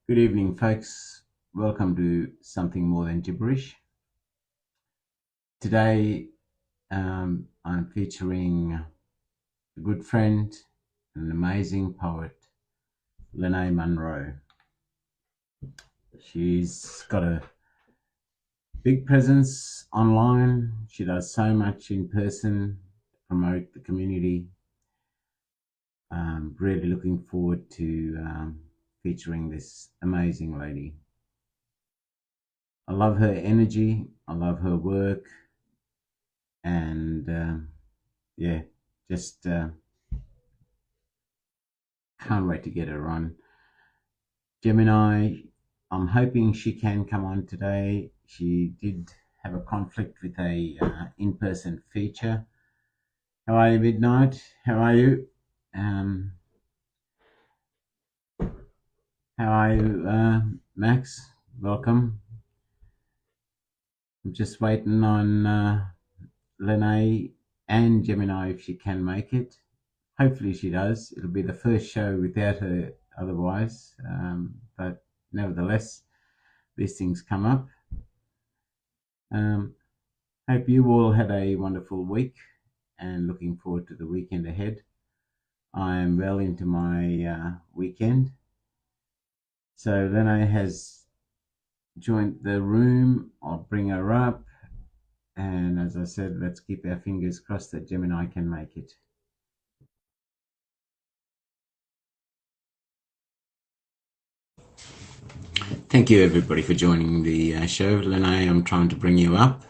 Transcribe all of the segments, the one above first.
Good evening, folks. Welcome to Something More Than Gibberish. Today, I'm featuring a good friend, an amazing poet, Lanai Monroe. She's got a big presence online. She does so much in person to promote the community. I'm really looking forward to featuring this amazing lady. I love her energy. I love her work. And yeah, just can't wait to get her on. Gemini, I'm hoping she can come on today. She did have a conflict with a in-person feature. How are you, Midnight? How are you? How are you, Max? Welcome. I'm just waiting on Lanai and Gemini if she can make it. Hopefully she does. It'll be the first show without her otherwise. But nevertheless, these things come up. Hope you all had a wonderful week and looking forward to the weekend ahead. I am well into my weekend. So Lena has joined the room. I'll bring her up. And as I said, let's keep our fingers crossed that Gemini can make it. Thank you, everybody, for joining the show. Lanai, I'm trying to bring you up.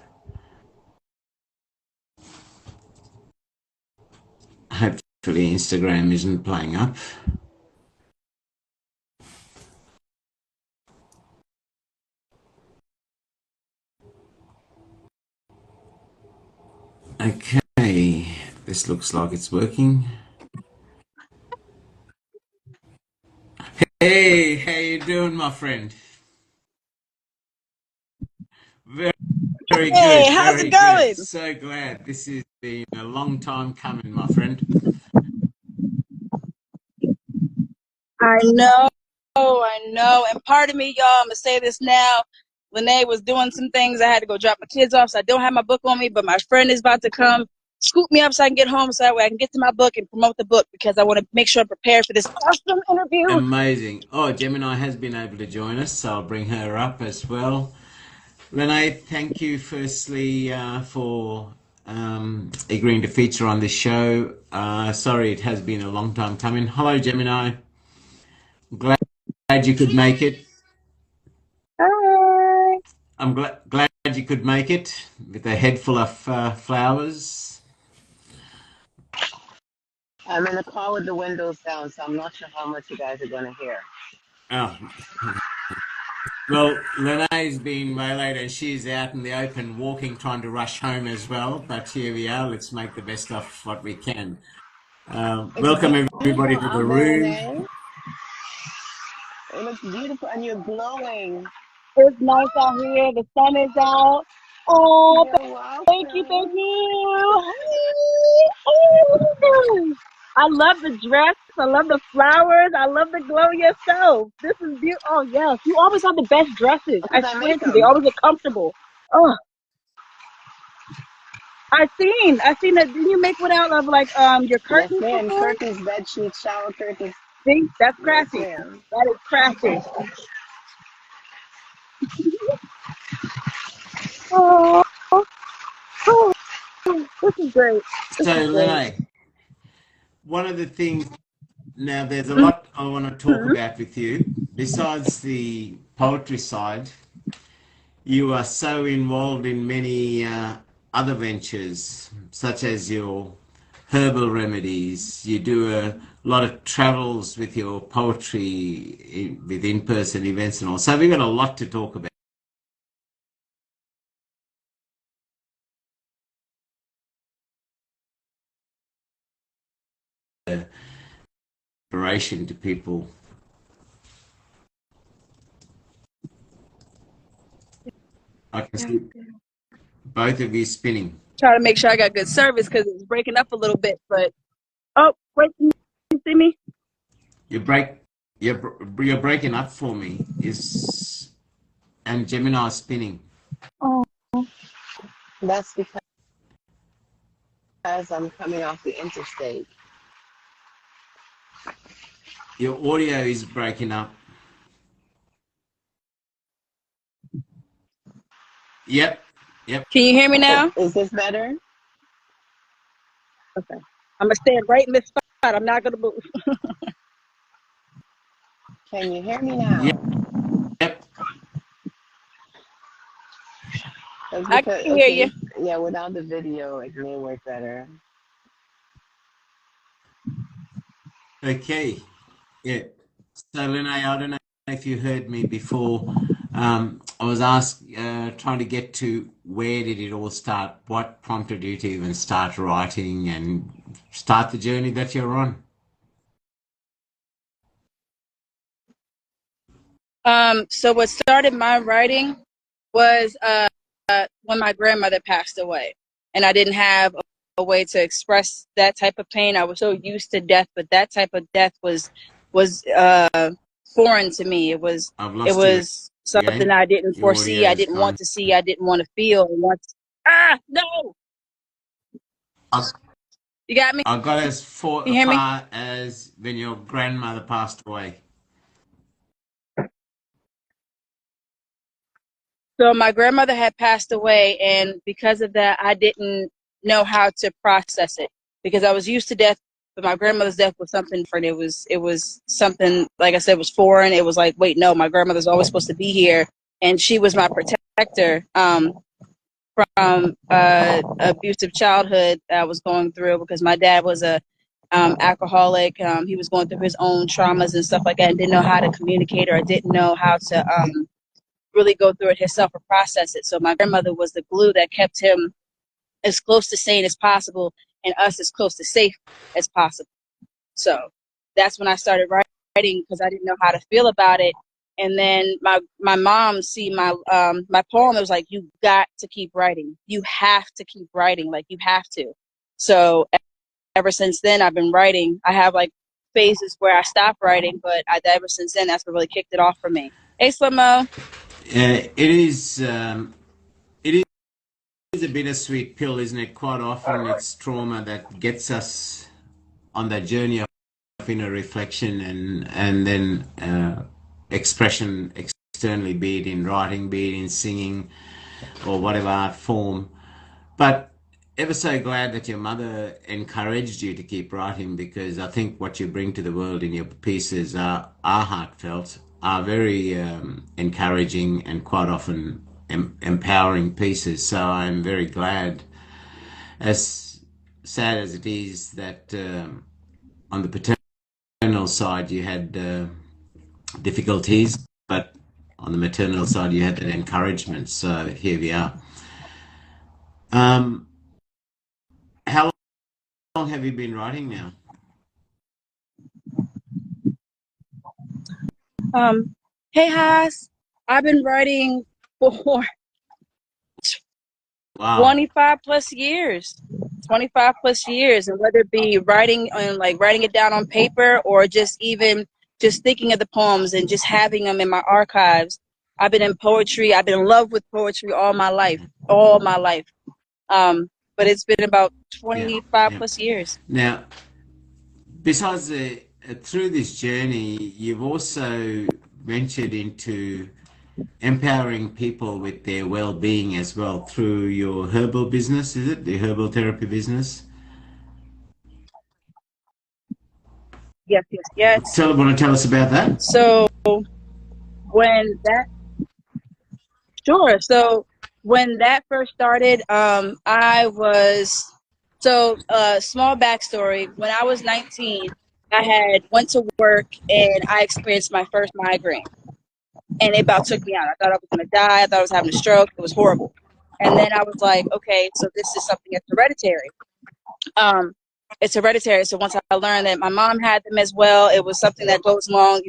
Hopefully Instagram isn't playing up. Okay, this looks like it's working. Hey, how you doing, my friend? Very good. Hey, how's it going? Good. So glad. This has been a long time coming, my friend. I know. And pardon me, y'all, I'm going to say this now. Lanai was doing some things. I had to go drop my kids off, so I don't have my book on me, but my friend is about to come scoop me up so I can get home so that way I can get to my book and promote the book because I want to make sure I'm prepared for this awesome interview. Amazing. Oh, Gemini has been able to join us, so I'll bring her up as well. Lanai, thank you firstly for agreeing to feature on this show. Sorry, it has been a long time coming. Hello, Gemini. Glad you could make it. Hi. I'm glad you could make it with a head full of flowers. I'm in a car with the windows down, so I'm not sure how much you guys are going to hear. Oh, well, Lene's been waylaid and she's out in the open walking, trying to rush home as well. But here we are. Let's make the best of what we can. It's Welcome beautiful everybody to the out there, room. Renee. It looks beautiful, and you're glowing. It's nice out here. The sun is out. Oh, You're thank you. welcome. Hi. I love the dress. I love the flowers. I love the glow yourself. This is beautiful. Oh, yes. You always have the best dresses. I Because I swear make to you. They them. always look comfortable. Oh, I seen that. Didn't you make one out of like your Yes, curtains ma'am. before? Curtains, bed sheets, shower curtains. See, that's Yes, crafty. ma'am. That is crafty. Oh, oh, this is great. This So, is great. Lene, one of the things now, there's a lot I want to talk Mhm. about with you. Besides the poetry side, you are so involved in many other ventures, such as your herbal remedies. You do a lot of travels with your poetry with in-person events and all. So we've got a lot to talk about. Inspiration to people. I can see both of you spinning. Try to make sure I got good service because it's breaking up a little bit. But oh, wait, can you see me? You break. You're breaking up for me. Is and Gemini is spinning. Oh, That's because I'm coming off the interstate. Your audio is breaking up. Yep, yep. can you hear me now? Is this better? Okay. I'm gonna stand right in this spot. I'm not gonna move. Can you hear me Yep, now? yep. That's I because, can hear you. okay, yeah, without the video, it may work better. Okay. Yeah. So, Lanai, I don't know if you heard me before. I was asked, trying to get to where did it all start? What prompted you to even start writing and start the journey that you're on? So what started my writing was when my grandmother passed away, and I didn't have a way to express that type of pain. I was so used to death, but that type of death was foreign to me. It was I've it lost you was something again. I didn't Your audio foresee. I is didn't want gone. to see. I didn't want to feel. No, I've, you got me. I got as Can you hear me? far as when your grandmother passed away. So my grandmother had passed away, and because of that, I didn't know how to process it because I was used to death, but my grandmother's death was something different. It was something, like I said, was foreign. It was like, wait, no, my grandmother's always supposed to be here, and she was my protector from abusive childhood that I was going through because my dad was a alcoholic. He was going through his own traumas and stuff like that, and didn't know how to communicate, or didn't know how to really go through it himself or process it. So my grandmother was the glue that kept him as close to sane as possible and us as close to safe as possible. So that's when I started writing because I didn't know how to feel about it. And then my mom see my poem. It was like, you got to keep writing. You have to keep writing. Like, you have to. So ever since then, I've been writing. I have like phases where I stop writing, but ever since then, that's what really kicked it off for me. Hey, Slimo. It is a bittersweet pill, isn't it? Quite often it's trauma that gets us on that journey of inner reflection and then expression externally, be it in writing, be it in singing or whatever art form. But ever so glad that your mother encouraged you to keep writing, because I think what you bring to the world in your pieces are heartfelt, are very encouraging and quite often empowering pieces. So I'm very glad, as sad as it is, that on the paternal side you had difficulties, but on the maternal side you had that encouragement. So here we are. Um, how long have you been writing now? Hey, Haas. I've been writing for Wow. 25 plus years. 25 plus years. And whether it be writing and like writing it down on paper or just even just thinking of the poems and just having them in my archives. I've been in poetry. I've been in love with poetry all my life. All my life. But it's been about Yeah, 25 yeah. plus years. Now, besides through this journey, you've also ventured into empowering people with their well-being as well through your herbal business, is it? The herbal therapy business? Yes, yes, yes. Want to tell us about that? So when that Sure. So when that first started, I was small backstory. When I was 19, I had went to work and I experienced my first migraine, and it about took me out. I thought I was gonna die. I thought I was having a stroke. It was horrible. And then I was like, okay, so this is something that's hereditary. Um, it's hereditary. So once I learned that my mom had them as well, it was something that goes along,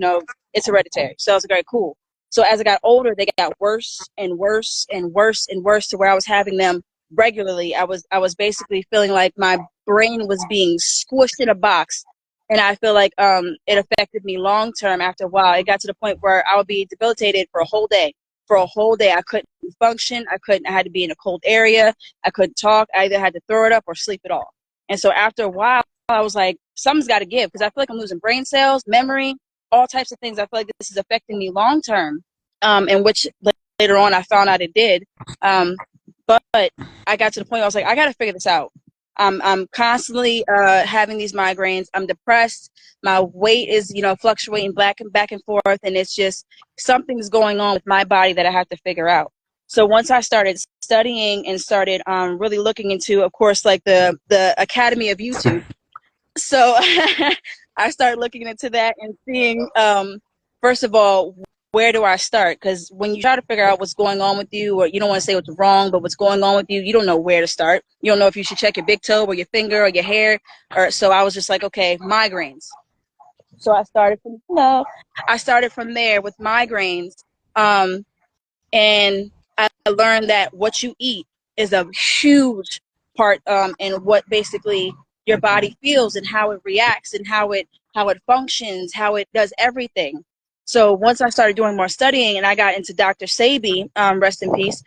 it's hereditary. So I was like, very cool. So as I got older, they got worse and worse and worse and worse to where I was having them regularly. I was basically feeling like my brain was being squished in a box And I feel like it affected me long term. After a while, it got to the point where I would be debilitated for a whole day. For a whole day, I couldn't function. I had to be in a cold area. I couldn't talk. I either had to throw it up or sleep it off. And so after a while, I was like, something's got to give, because I feel like I'm losing brain cells, memory, all types of things. I feel like this is affecting me long term, and which later on I found out it did. But I got to the point where I was like, I got to figure this out. I'm constantly having these migraines. I'm depressed. My weight is, fluctuating back and forth, and it's just something's going on with my body that I have to figure out. So once I started studying and started really looking into, of course, like the Academy of YouTube. So I started looking into that and seeing, first of all, where do I start? Because when you try to figure out what's going on with you, or you don't want to say what's wrong, but what's going on with you, you don't know where to start. You don't know if you should check your big toe or your finger or your hair. So I was just like, okay, migraines. So I started from there with migraines. And I learned that what you eat is a huge part in what basically your body feels and how it reacts and how it functions, how it does everything. So once I started doing more studying and I got into Dr. Sabi, rest in peace,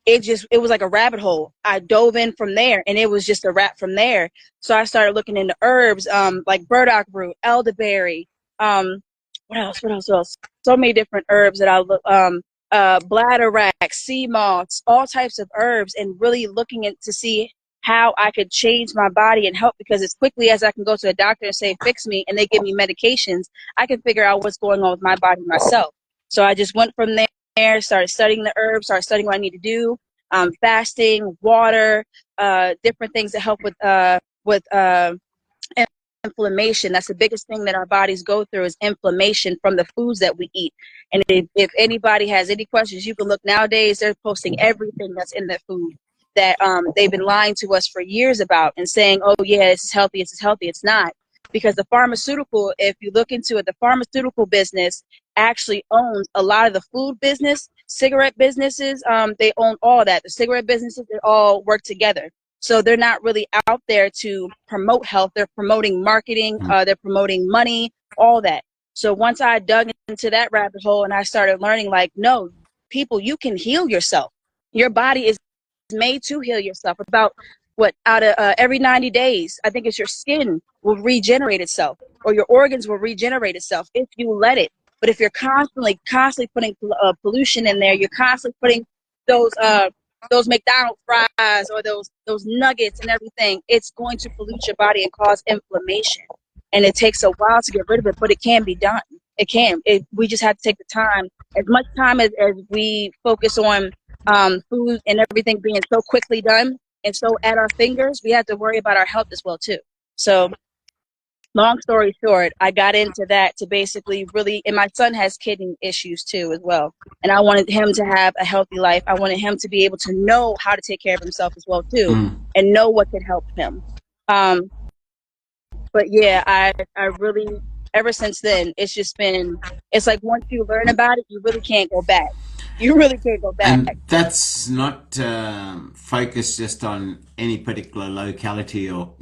it was like a rabbit hole. I dove in from there, and it was just a wrap from there. So I started looking into herbs, like burdock root, elderberry, what else? So many different herbs that I look, bladderwrack, sea moss, all types of herbs, and really looking at to see how I could change my body and help, because as quickly as I can go to a doctor and say, fix me, and they give me medications, I can figure out what's going on with my body myself. So I just went from there, started studying the herbs, started studying what I need to do, fasting, water, different things that help with inflammation. That's the biggest thing that our bodies go through, is inflammation from the foods that we eat. And if anybody has any questions, you can look nowadays. They're posting everything that's in their food that they've been lying to us for years about and saying, oh yeah, this is healthy, this is healthy. It's not. Because the pharmaceutical, if you look into it, the pharmaceutical business actually owns a lot of the food business, cigarette businesses. They own all that. The cigarette businesses, they all work together. So they're not really out there to promote health. They're promoting marketing. They're promoting money, all that. So once I dug into that rabbit hole and I started learning, like, no, people, you can heal yourself. Your body is made to heal yourself. About out of every 90 days, I think it's your skin will regenerate itself, or your organs will regenerate itself if you let it. But if you're constantly putting pollution in there, you're constantly putting those McDonald's fries or those nuggets and everything, it's going to pollute your body and cause inflammation. And it takes a while to get rid of it, but it can be done. It can. We just have to take the time. As much time as we focus on food and everything being so quickly done and so at our fingers, we have to worry about our health as well too. So long story short, I got into that to basically really, and my son has kidney issues too as well. And I wanted him to have a healthy life. I wanted him to be able to know how to take care of himself as well too, and know what could help him. But yeah, I really, ever since then, it's like once you learn about it, you really can't go back. You really can't go back. And that's not focused just on any particular locality or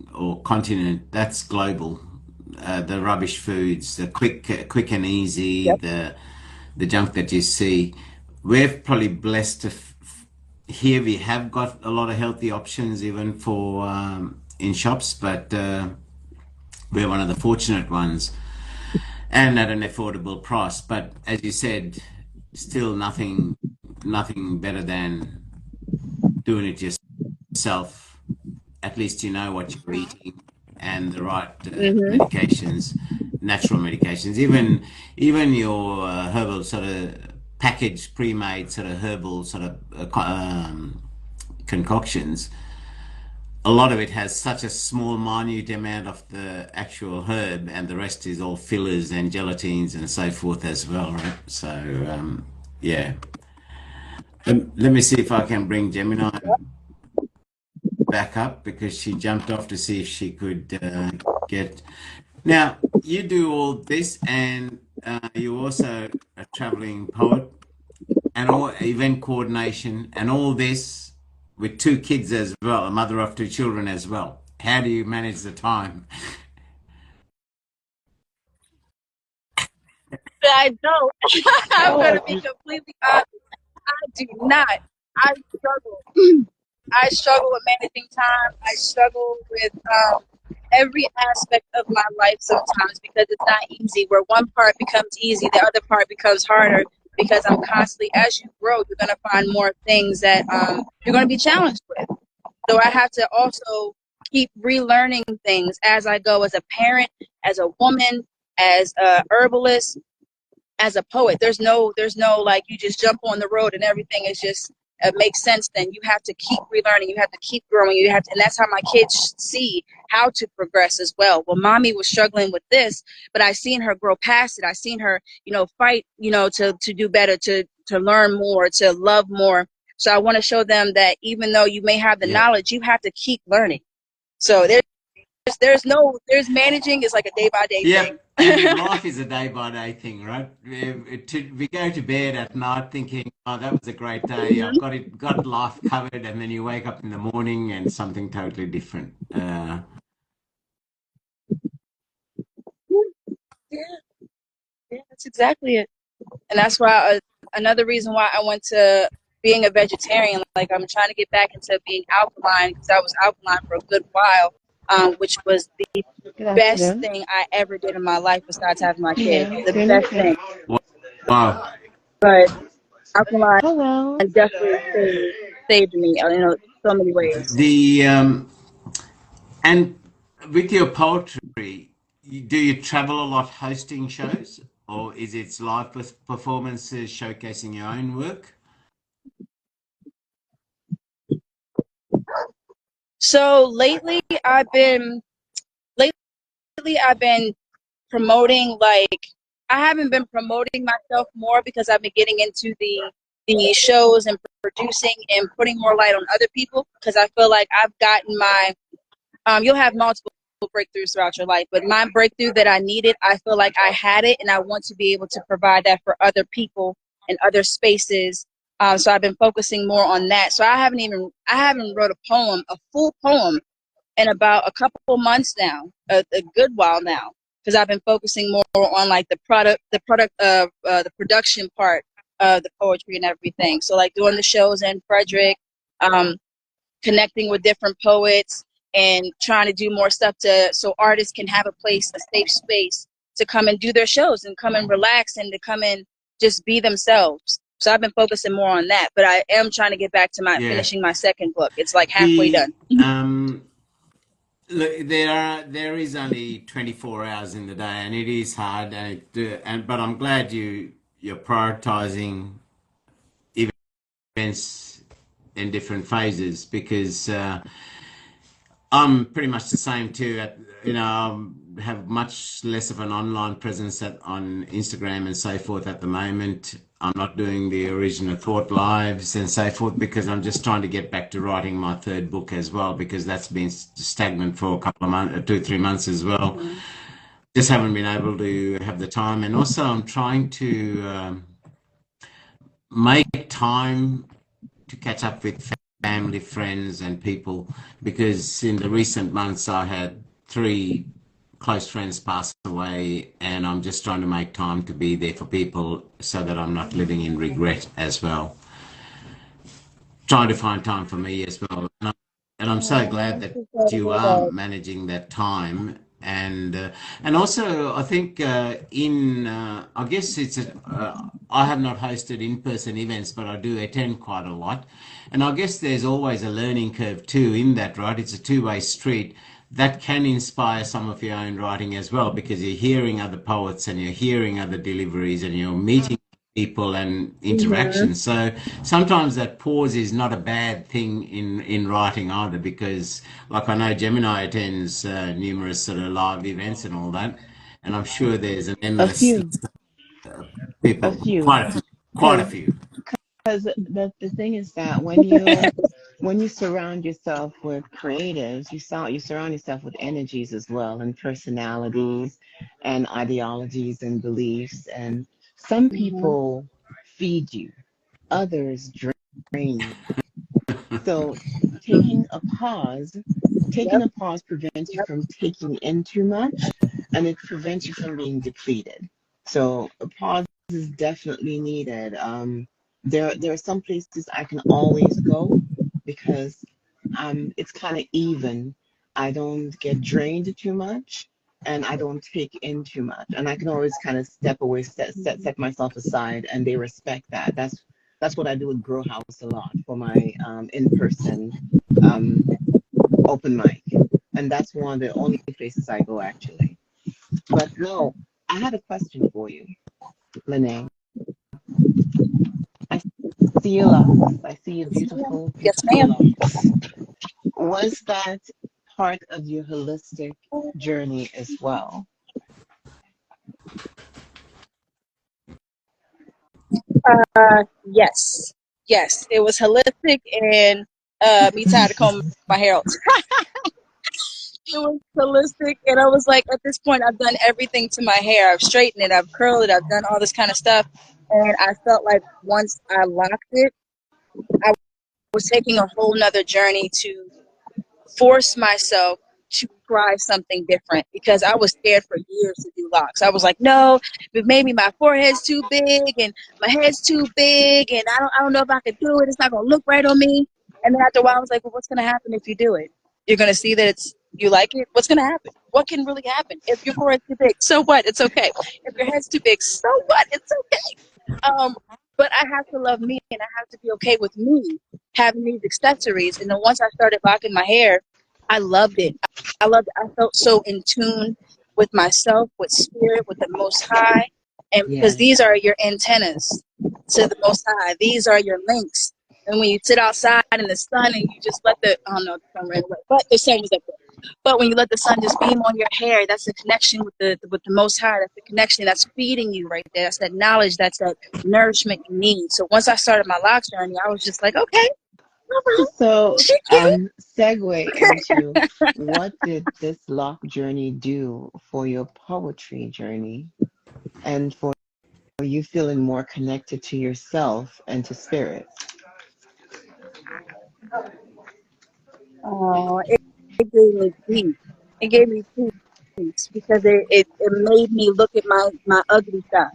continent. That's global. The rubbish foods, the quick and easy, Yep. the junk that you see. We're probably blessed to here we have got a lot of healthy options even for in shops, but we're one of the fortunate ones, and at an affordable price. But as you said, still nothing better than doing it yourself. At least you know what you're eating and the right medications, natural medications. Even your herbal sort of packaged, pre-made sort of herbal sort of concoctions. A lot of it has such a small, minute amount of the actual herb, and the rest is all fillers and gelatines and so forth as well, right? So, yeah. Let me see if I can bring Gemini back up, because she jumped off to see if she could get. Now, you do all this, and you're also a traveling poet and all event coordination and all this with two kids as well, a mother of two children as well. How do you manage the time? I don't. I'm gonna be completely honest. I do not. I struggle. I struggle with managing time. I struggle with every aspect of my life sometimes because it's not easy. Where one part becomes easy, the other part becomes harder because I'm constantly, as you grow, you're going to find more things that you're going to be challenged with. So I have to also keep relearning things as I go as a parent, as a woman, as a herbalist, as a poet. There's no like you just jump on the road and everything is just makes sense. Then you have to keep relearning, you have to keep growing, you have to, and that's how my kids see how to progress as well. Well, mommy was struggling with this, but I seen her grow past it. I seen her, fight, to do better, to learn more, to love more. So I want to show them that even though you may have the knowledge, you have to keep learning. So there's managing is like a day by day thing. And life is a day-by-day thing, right? We go to bed at night thinking, "Oh, that was a great day. I've got life covered," and then you wake up in the morning and something totally different. Yeah, that's exactly it. And that's why another reason why I went to being a vegetarian. Like I'm trying to get back into being alkaline because I was alkaline for a good while, which was the best Gotcha. thing I ever did in my life besides having my kids. Yeah, The best benefit. thing. Wow. But alkaline Hello. definitely saved me in so many ways. The And with your poetry, do you travel a lot hosting shows, or is it live performances showcasing your own work? So lately I've been promoting, like I haven't been promoting myself more because I've been getting into the shows and producing and putting more light on other people because I feel like I've gotten my you'll have multiple breakthroughs throughout your life, but my breakthrough that I needed, I feel like I had it and I want to be able to provide that for other people in other spaces. So I've been focusing more on that. So I haven't wrote a full poem in about a couple months now, a good while now, because I've been focusing more on like the production part of the poetry and everything. So like doing the shows in Frederick, um, connecting with different poets and trying to do more stuff so artists can have a place, a safe space to come and do their shows and come and relax and to come and just be themselves. So I've been focusing more on that, but I am trying to get back to Yeah. finishing my second book. It's like halfway The done. Look, there is only 24 hours in the day, and it is hard. But I'm glad you're prioritizing events in different phases because I'm pretty much the same too. Have much less of an online presence on Instagram and so forth at the moment. I'm not doing the original thought lives and so forth because I'm just trying to get back to writing my third book as well because that's been stagnant for a couple of months, 2 3 months as well. Mm-hmm. Just haven't been able to have the time, and also I'm trying to make time to catch up with family, friends, and people because in the recent months I had three close friends pass away, and I'm just trying to make time to be there for people so that I'm not living in regret as well. Trying to find time for me as well. And I'm so glad that you are managing that time. And also, I think I guess I have not hosted in-person events, but I do attend quite a lot. And I guess there's always a learning curve too in that, right? It's a two-way street that can inspire some of your own writing as well because you're hearing other poets and you're hearing other deliveries and you're meeting people and interaction. So sometimes that pause is not a bad thing in writing either, because like I know Gemini attends numerous sort of live events and all that, and I'm sure there's an A endless few, a people, few, quite a because few. the thing is that when you surround yourself with creatives, you surround yourself with energies as well, and personalities, and ideologies and beliefs, and some Mm-hmm. people feed you, others drain you. So taking a pause, taking Yep. a pause prevents you Yep. from taking in too much, and it prevents you from being depleted. So a pause is definitely needed. There are some places I can always go because it's kind of even. I don't get drained too much, and I don't take in too much, and I can always kind of step away, set myself aside, and they respect that. That's what I do with Grow House a lot for my in-person um, open mic, and that's one of the only places I go actually. But no, I had a question for you, Lene. I see your locks. I see your beautiful, Yes, beautiful ma'am. locks. Was that part of your holistic journey as well? Yes, yes, it was holistic and me tired to comb my hair out. It was holistic, and I was like, at this point, I've done everything to my hair. I've straightened it, I've curled it, I've done all this kind of stuff, and I felt like once I locked it, I was taking a whole nother journey to force myself to try something different because I was scared for years to do locks. I was like, no, but maybe my forehead's too big and my head's too big, and I don't know if I could do it. It's not gonna look right on me. And then after a while, I was like, well, what's gonna happen if you do it? You're gonna see that you like it. What's gonna happen? What can really happen if your forehead's too big? So what? It's okay. If your head's too big, so what? It's okay. But I have to love me, and I have to be okay with me having these accessories. And then once I started locking my hair, I loved it. I loved it. I felt so in tune with myself, with spirit, with the Most High. And because Yes. these are your antennas to the Most High, these are your links. And when you sit outside in the sun and you just let oh no, the sun ran away, but the sun was up there. But when you let the sun just beam on your hair, that's the connection with the Most High. That's the connection that's feeding you right there. That's that knowledge. That's that nourishment you need. So once I started my lock journey, I was just like, okay, all right, So, she cute. segue into what did this lock journey do for your poetry journey and for you feeling more connected to yourself and to spirit? Oh, it gave me peace. It gave me peace because it made me look at my ugly side.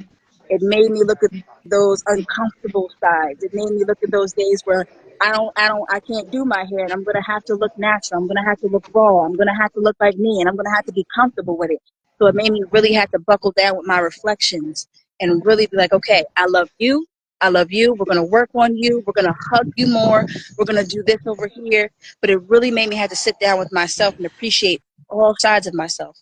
It made me look at those uncomfortable sides. It made me look at those days where I can't do my hair and I'm gonna have to look natural. I'm gonna have to look raw. I'm gonna have to look like me and I'm gonna have to be comfortable with it. So it made me really have to buckle down with my reflections and really be like, okay, I love you. I love you. We're gonna work on you. We're gonna hug you more. We're gonna do this over here. But it really made me have to sit down with myself and appreciate all sides of myself,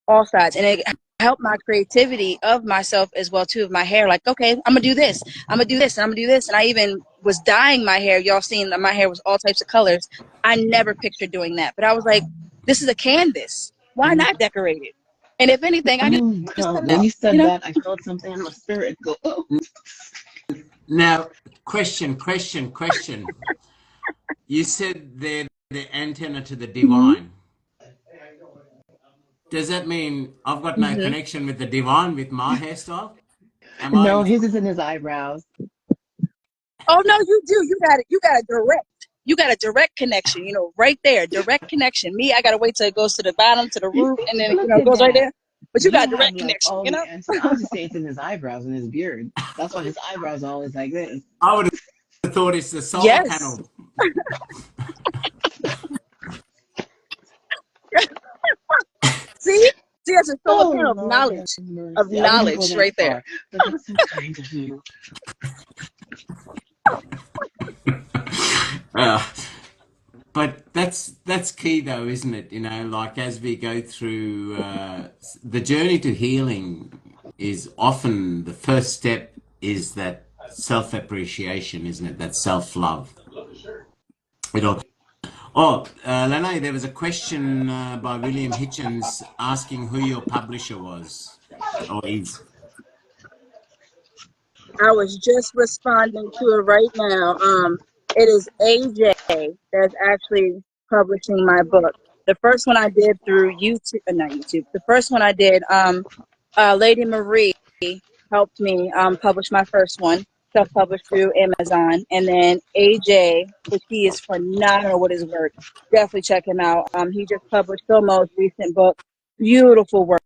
all sides. And it helped my creativity of myself as well too, of my hair. Like, okay, I'm gonna do this, I'm gonna do this, and I'm gonna do this. And I even was dyeing my hair. Y'all seen that my hair was all types of colors. I never pictured doing that, but I was like, this is a canvas. Why not decorate it? And if anything, I Oh just cut God, it when out, you you said know? that, I felt something in my spirit go, oh. Now, question. You said they're the antenna to the Mm-hmm. divine. Does that mean I've got no Mm-hmm. connection with the divine with my hairstyle? Am No, I? his is in his eyebrows. Oh no, you do. You got a direct. You got a direct connection. You know, right there, direct connection. Me, I gotta wait till it goes to the bottom, to the You root, see, and then look it at goes right that. there. But you You got have direct like connection. all You the know. answers. I would just say it's in his eyebrows and his beard. That's why his eyebrows are always like this. I would have thought it's the solar Yes. panel. See, that's a solar Oh panel Lord, have of mercy. I wouldn't go knowledge that right there. far, but that's so kind of you. Uh, but that's key though, isn't it? You know, like as we go through the journey to healing is often the first step is that self-appreciation, isn't it? That self-love. It all. Oh, Lanai, there was a question by William Hitchens asking who your publisher was or is. I was just responding to it right now. It is AJ that's actually publishing my book. The first one I did through YouTube, not YouTube. The first one I did, Lady Marie helped me publish my first one, self-published through Amazon, and then AJ, which he is phenomenal with his work. Definitely check him out. He just published the most recent book. Beautiful work.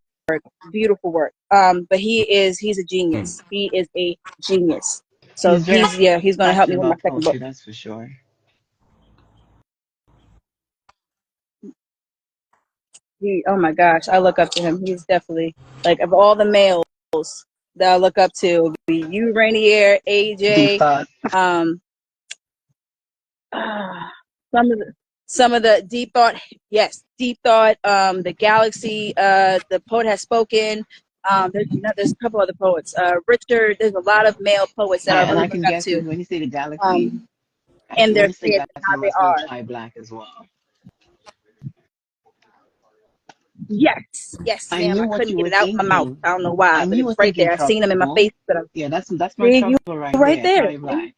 beautiful work. But he's a Hmm. genius. He is a genius. So He's very he's going to help me passionate with my about second book. poetry, that's for sure. Oh my gosh, I look up to him. He's definitely like of all the males that I look up to, it would be you, Rainier, Deep AJ, thought. um, some of the deep thought, yes, deep thought, the galaxy, the poet has spoken. There's a couple other poets. Richard, there's a lot of male poets that I And really I look can up guess to, is when you say the galaxy, um, and when their you say stance and galaxy, how you they must know are. Chai Black as well. Yes, I ma'am. knew I what couldn't you get were it out my mouth. thinking. I don't know why, I but knew it you was were right thinking there. I seen him in my face, tropical. but Yeah, that's my see you tropical right right there, there. Chai See? Black.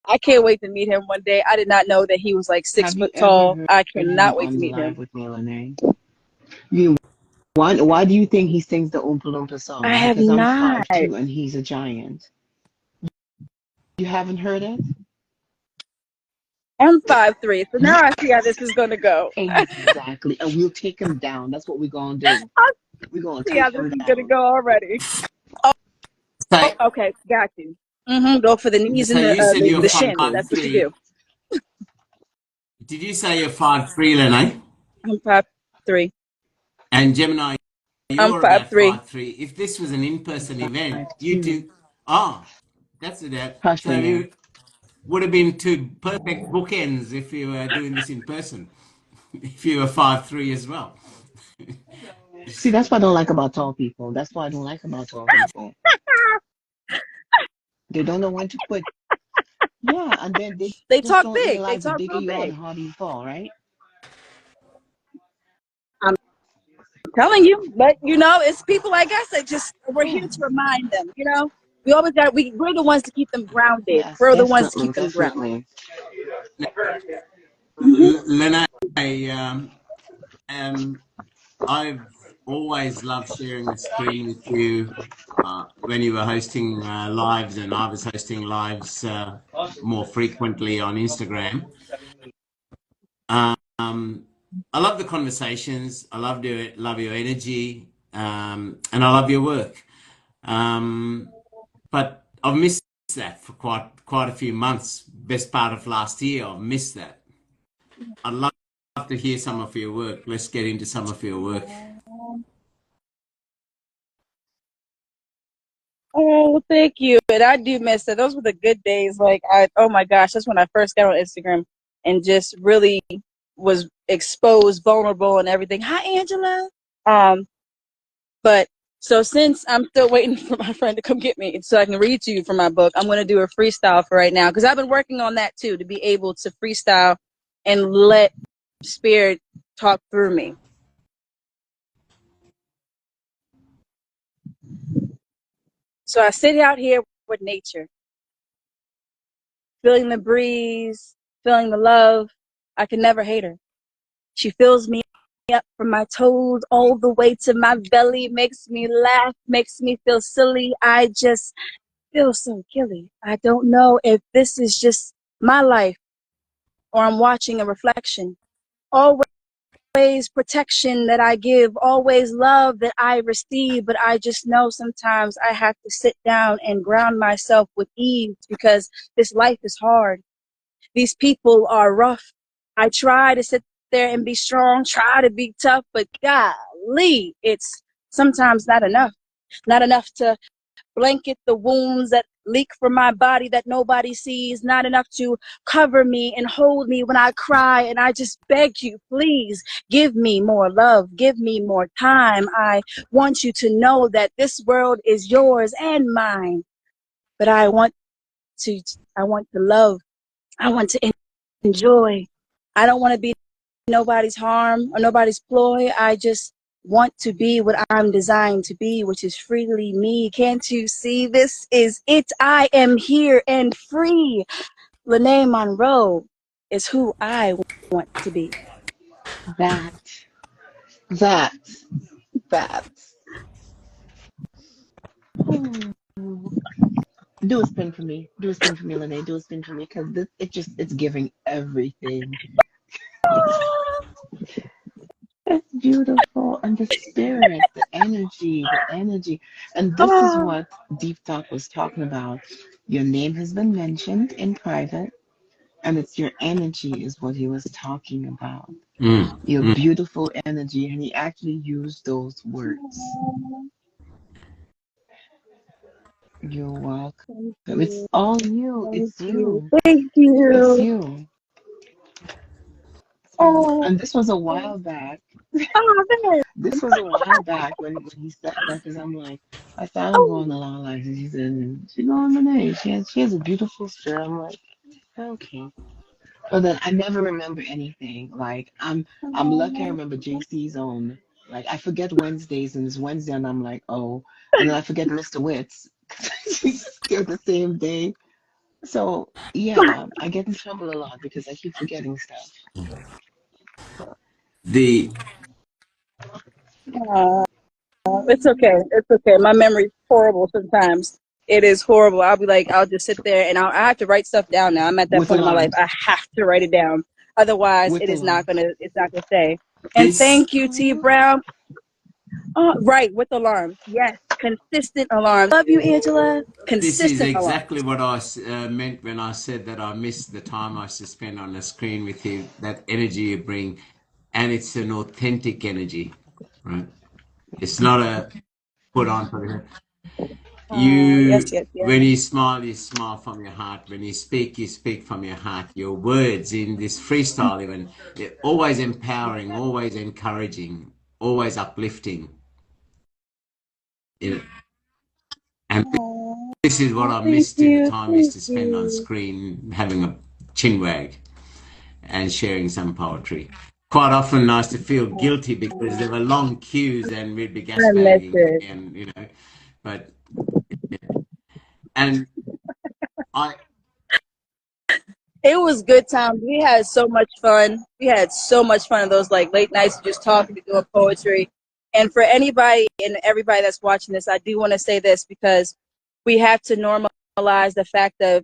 I can't wait to meet him one day. I did not know that he was like six Have you foot ever tall. I heard him cannot wait to on the meet live him. with me, Lene? Why do you think he sings the Oompa Loompa I song? have Because I'm not. 5'2" and he's a giant. You haven't heard it? I'm 5'3", so Ye- now I see how this is gonna go. Exactly. And we'll take him down. That's what we're gonna do. I We're gonna see how take this him is gonna down. go already. Oh, So, okay, got you. Go for the knees so and you said you're the five shins. Exactly. That's what you do. three. Did you say you're 5'3", Lenny? I'm 5'3". And Gemini, I'm you're five about three. 5'3". If this was an in-person event, Five you two. two, oh, that's it. Hush, So Lene. you would have been two perfect bookends if you were doing this in person. If you were 5'3" as well. See, that's what I don't like about tall people. That's what I don't like about tall people. They don't know when to quit. Yeah, and then they They just talk don't big. They realize the talk bigger real you are, the big. harder you fall, right? Telling you, but it's people like us that just we're here Yeah. to remind them. We always we're the ones to keep them grounded. Yes, We're the ones to definitely, keep them grounded. definitely. Hmm. Lene, um, I've always loved sharing the screen with you when you were hosting lives, and I was hosting lives more frequently on Instagram. Um, I love the conversations. I love your energy, and I love your work. Um, but I've missed that for quite a few months. Best part of last year, I've missed that. I'd love to hear some of your work. Let's get into some of your work. Oh, thank you. And I do miss it. Those were the good days. Oh my gosh, that's when I first got on Instagram and just really was exposed, vulnerable, and everything. Hi, Angela. Um, but so since I'm still waiting for my friend to come get me so I can read to you from my book, I'm going to do a freestyle for right now because I've been working on that too to be able to freestyle and let spirit talk through me. So I sit out here with nature, feeling the breeze, feeling the love. I can never hate her. She fills me up from my toes all the way to my belly, makes me laugh, makes me feel silly. I just feel so killy. I don't know if this is just my life or I'm watching a reflection. Always protection that I give, always love that I receive, but I just know sometimes I have to sit down and ground myself with ease because this life is hard. These people are rough. I try to sit there and be strong, try to be tough, but golly, it's sometimes not enough. Not enough to blanket the wounds that leak from my body that nobody sees, not enough to cover me and hold me when I cry. And I just beg you, please give me more love, give me more time. I want you to know that this world is yours and mine, but to, I want to love, I want to enjoy. I don't want to be nobody's harm or nobody's ploy. I just want to be what I'm designed to be, which is freely me. Can't you see? This is it. I am here and free. Lanai Monroe is who I want to be. That, that, that. Oh. Do a spin for me. Do a spin for me, Lene. Do a spin for me, because it's giving everything. It's beautiful. And the spirit, the energy. And this is what Deep Talk was talking about. Your name has been mentioned in private, and it's your energy is what he was talking about. Mm, Your mm. beautiful energy. And he actually used those words. You're welcome. Thank It's you. all you. Thank It's you. you. Thank It's you. you. So, Oh, and this was a while back. oh man. This was a while back when he said that because I'm like, I thought I'm Oh, going along like this. He said, she going Renee. She has a beautiful spirit. I'm like, okay. But then I never remember anything. Like I'm lucky I remember JC's own. Like I forget Wednesdays and it's Wednesday and I'm like, oh, and then I forget Mr. Witt's. She's still the same day. So yeah, I get in trouble a lot because I keep forgetting stuff. The oh, it's okay. It's okay. My memory's horrible sometimes. It is horrible. I'll be like, I'll just sit there and I have to write stuff down now. I'm at that With point in my life. alarms. I have to write it down. Otherwise, With alarms. it's not gonna stay. And this thank you, T Brown. Right, with alarms. Yes, consistent alarms. Love you, Angela. this is Consistent exactly alarms. what I meant when I said that I miss the time I used to spend on the screen with you. That energy you bring, and it's an authentic energy, right? It's not a put on for the Yes, you. yes, yes. When you smile from your heart. When you speak from your heart. Your words in this freestyle, even, they're always empowering, always encouraging, always uplifting. You know, and Oh, this is what I thank missed in the you, time I used thank to spend on you. screen, having a chin wag and sharing some poetry. Quite often, I used to feel guilty because there were long queues and we'd be gas I miss bagging, it. and but and I It was good times. We had so much fun. We had so much fun in those like late nights just talking and doing poetry. And for anybody and everybody that's watching this, I do want to say this because we have to normalize the fact that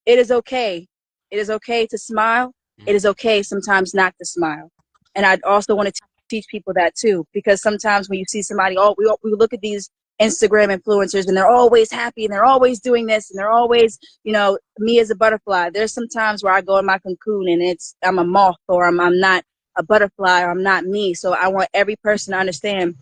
it is okay. It is okay to smile. It is okay sometimes not to smile. And I also want to teach people that too, because sometimes when you see somebody, we look at these Instagram influencers and they're always happy and they're always doing this and they're always, me as a butterfly. There's some times where I go in my cocoon and I'm a moth, or I'm not a butterfly, or I'm not me. So I want every person to understand,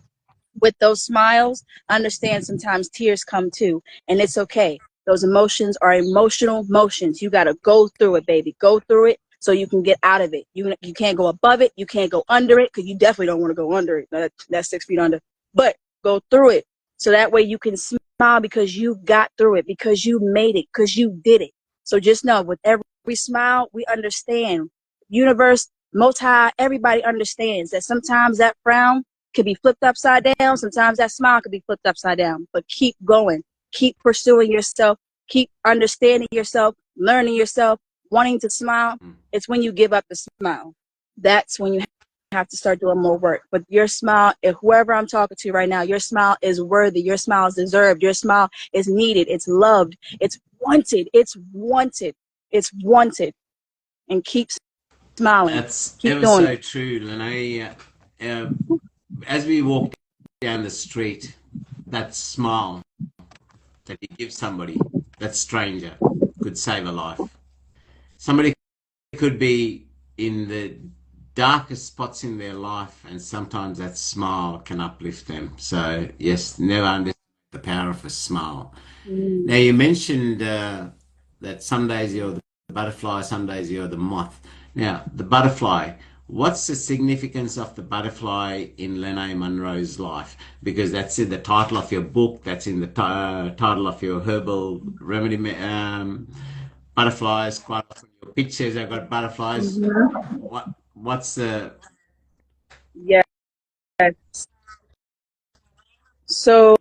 with those smiles, understand sometimes tears come too, and it's okay. Those emotions are emotional motions. You got to go through it, baby. Go through it so you can get out of it. You can't go above it. You can't go under it, because you definitely don't want to go under it. That's 6 feet under. But go through it so that way you can smile, because you got through it, because you made it, because you did it. So just know, with every smile, we understand. Universe, multi, everybody understands that sometimes that frown could be flipped upside down. Sometimes that smile could be flipped upside down. But keep going. Keep pursuing yourself. Keep understanding yourself, learning yourself, wanting to smile. It's when you give up the smile. That's when you have to start doing more work. But your smile, if whoever I'm talking to right now, your smile is worthy. Your smile is deserved. Your smile is needed. It's loved. It's wanted. It's wanted. It's wanted. And keep smiling. that's Keep ever doing so it. true, Lanai. Uh, as we walk down the street, that smile that you give somebody, that stranger, could save a life. Somebody could be in the darkest spots in their life, and sometimes that smile can uplift them. So, yes, never underestimate the power of a smile. Now, Mm. you mentioned that some days you're the butterfly, some days you're the moth. Now, the butterfly, what's the significance of the butterfly in Lanai Monroe's life? Because that's in the title of your book, that's in the title of your herbal remedy. Butterflies, quite often your pictures have got butterflies. What's the Yes. So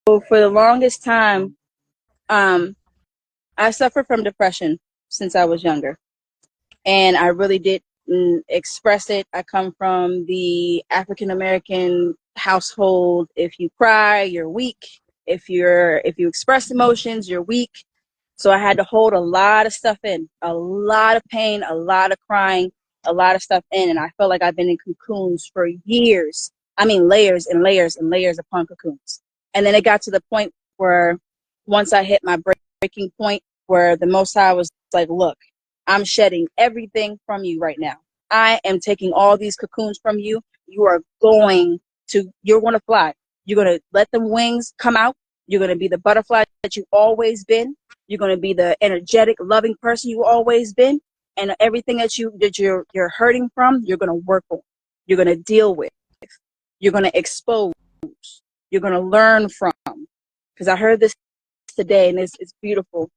for the longest time, um, I suffered from depression since I was younger, and I really didn't express it. I come from the African American household. If you cry, you're weak. If you express emotions, you're weak. So I had to hold a lot of stuff in, a lot of pain, a lot of crying. a lot of stuff in, and I felt like I've been in cocoons for years. I mean, layers and layers and layers upon cocoons. And then it got to the point where once I hit my breaking point, where the Most High was like, look, I'm shedding everything from you right now. I am taking all these cocoons from you. You're going to fly. You're going to let the wings come out. You're going to be the butterfly that you've always been. You're going to be the energetic, loving person you've always been. And everything that you're hurting from, you're going to work on. You're going to deal with. You're going to expose. You're going to learn from. Because I heard this today, and it's beautiful.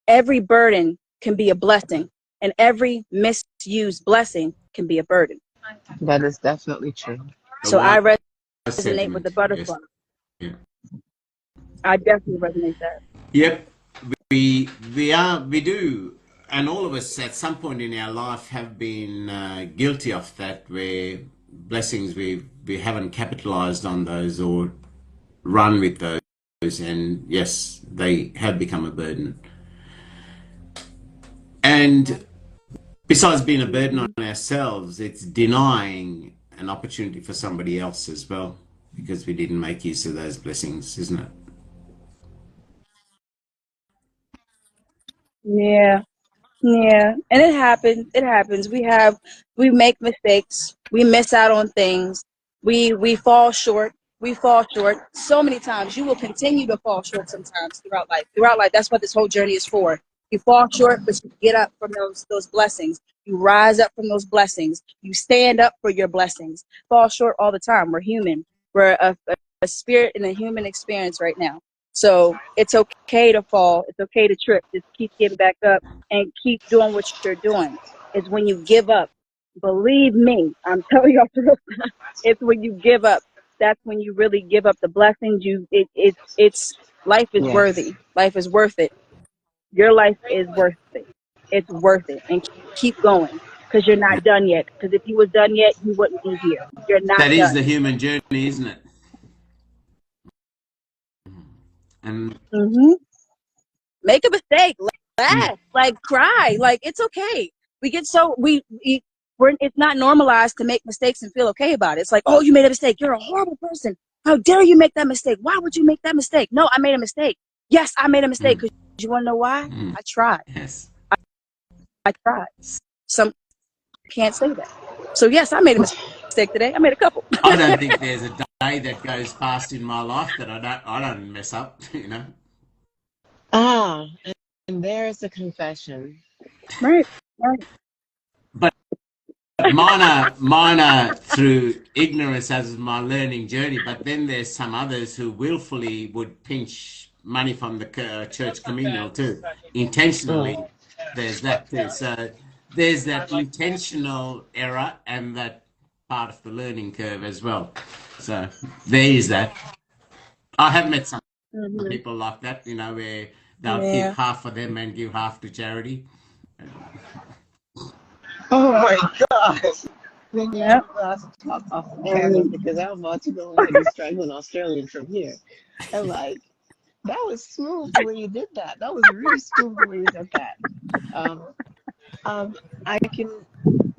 Every burden can be a blessing, and every misused blessing can be a burden. That is definitely true. So I resonate sentiment. with the butterfly. Yes. Yeah. I definitely resonate that. Yep, we do, and all of us at some point in our life have been guilty of that, where blessings we haven't capitalized on those or run with those, and yes, they have become a burden. And besides being a burden on ourselves, it's denying an opportunity for somebody else as well, because we didn't make use of those blessings, isn't it? Yeah. Yeah, and it happens. It happens. We make mistakes. We miss out on things. We fall short. We fall short so many times. You will continue to fall short sometimes throughout life. Throughout life, that's what this whole journey is for. You fall short, but you get up from those blessings. You rise up from those blessings. You stand up for your blessings. Fall short all the time. We're human. We're a spirit and a human experience right now. So it's okay to fall. It's okay to trip. Just keep getting back up and keep doing what you're doing. It's when you give up. Believe me, I'm telling you, it's when you give up. That's when you really give up the blessings. It's life is Yes. worthy. Life is worth it. Your life is worth it. It's worth it, and keep going because you're not done yet. Because if you was done yet, you wouldn't be here. You're not That is done. the human journey, isn't it? And Mm-hmm. Make a mistake, laugh, like cry, like it's okay. We get so we're it's not normalized to make mistakes and feel okay about it. It's like, oh, you made a mistake. You're a horrible person. How dare you make that mistake? Why would you make that mistake? No, I made a mistake. Yes, I made a mistake. Because you want to know why? I tried. yes, I tried. Some can't say that. So yes, I made a mistake today. I made a couple. I don't think there's a day that goes past in my life that I don't mess up. You know. Ah, and there's a confession. Right. Right. But mine are through ignorance as my learning journey. But then there's some others who willfully would pinch money from the church communal too, intentionally. Mm. There's that too. So there's that intentional error and that part of the learning curve as well. So there is that. I have met some Mm-hmm. people like that, you know, where they'll keep Yeah. half for them and give half to charity. Oh my gosh. Then you Yep. have to talk off the camera And because I'm about to go ahead and strangle an Australian from here. And like, that was smooth the way you did that. That was really smooth the way you did that. Um, I can,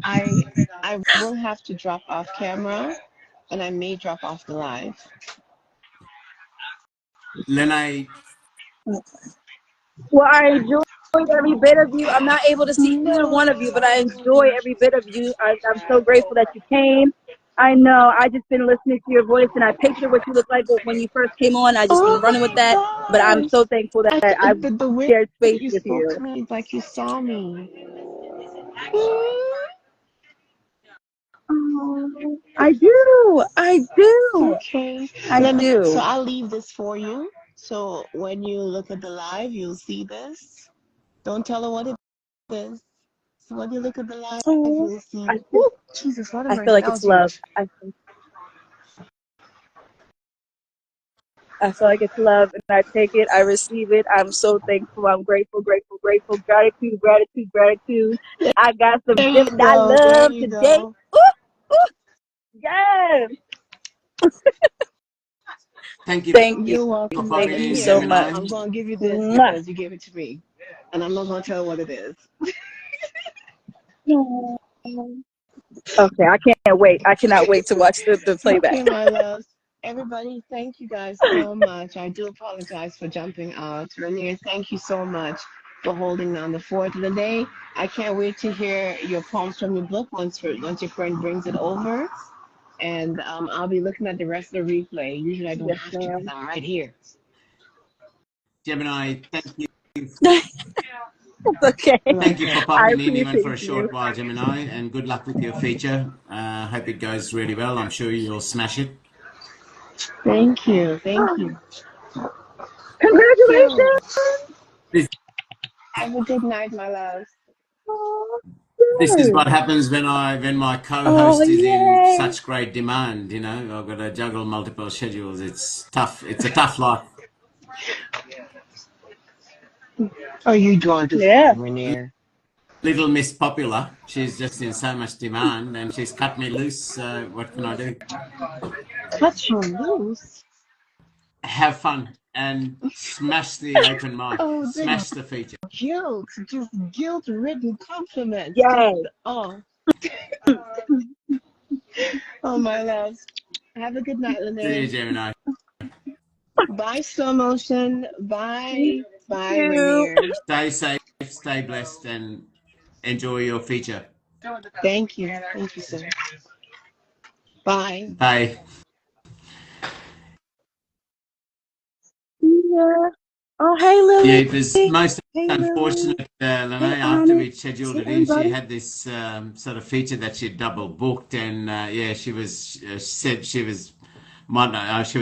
I will have to drop off camera, and I may drop off the live. Lanai, well, I enjoyed every bit of you. I'm not able to see each and one of you, but I enjoy every bit of you. I'm so grateful that you came. I know. I just been listening to your voice, and I picture what you look like when you first came on. I just been Oh running with my that. But I'm gosh! so thankful that I The way shared that space you with spoke you. to me, it's like you saw me. Oh, I do. I do. Okay. I So do. I'll leave this for you. So when you look at the live, you'll see this. Don't tell her what it is. So when you look at the live, Oh, you'll see. I feel, Oh, Jesus, what a I feel mercy. like That it's was love. huge. I feel like it's love, and I take it. I receive it. I'm so thankful. I'm grateful, grateful, grateful. Gratitude, gratitude, gratitude. I got some There you Gemini go. There love you today. go. Ooh, ooh, yes. thank you Thank you. You're for welcome. Thank And popping you in, so here, much. Gemini. I'm going to give you this Mwah. because you gave it to me. And I'm not going to tell what it is. Okay, I can't wait. I cannot wait to watch the playback. Okay, my loves. Everybody, thank you guys so much. I do apologize for jumping out. Renee, thank you so much for holding down the fort today. I can't wait to hear your poems from your book once your friend brings it over. And I'll be looking at the rest of the replay. Usually I don't Yes, have to because ma'am. I'm right here. Gemini, thank you. Okay. Thank you for I popping in even for a appreciate you. short while, Gemini, and good luck with your feature. Hope it goes really well. I'm sure you'll smash it. Thank you. Thank you. Congratulations. So, This, have a good night, my loves. Oh, this is yay. what happens when my Oh, co-host is in yay. such great demand. You know, I've got to juggle multiple schedules. It's tough. It's a tough life. Are you drawn to Yeah. song, Rainier? Little Miss Popular, she's just in so much demand, and she's cut me loose. So what can I do? Cut you loose. Have fun and smash the open mic. Oh, the Smash the feature. guilt, just guilt-ridden compliments. Just Yay. oh, oh my loves. Have a good night, See you, Lene. Gemini. Bye, slow motion. Thank Bye, you. Rainier. Stay safe, stay blessed, and enjoy your feature. Thank you. Thank you, sir. Bye. Bye. Yeah. Oh, hey, Yeah, Lily. it was most Hey, Lily. unfortunate, Hey, Lanai. After we Onyx. scheduled Hey, it in, she everybody. had this sort of feature that she double booked, and yeah, she was said she was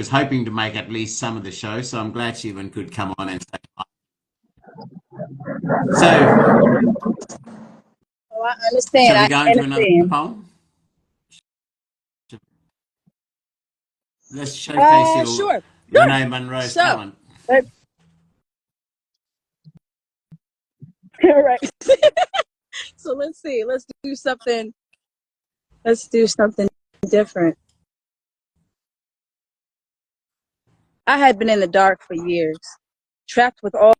hoping to make at least some of the show. So I'm glad she even could come on and say hi. So, Oh, I understand. shall I we go into another understand. poem? Let's showcase your Sure. Sure. Lanai Monroe's So, talent. let's, all right. So let's see. Let's do something. Let's do something different. I had been in the dark for years, trapped with all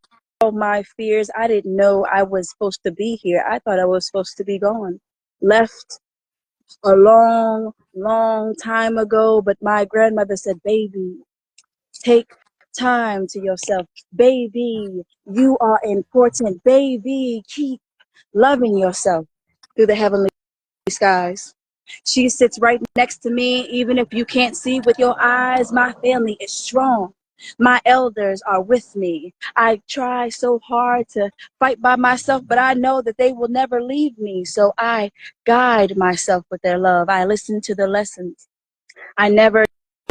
my fears. I didn't know I was supposed to be here. I thought I was supposed to be gone, left a long, long time ago. But my grandmother said, "Baby, take time to yourself. Baby, you are important. Baby, keep loving yourself through the heavenly skies." She sits right next to me, even if you can't see with your eyes. My family is strong. My elders are with me. I try so hard to fight by myself, but I know that they will never leave me. So I guide myself with their love. I listen to the lessons. I never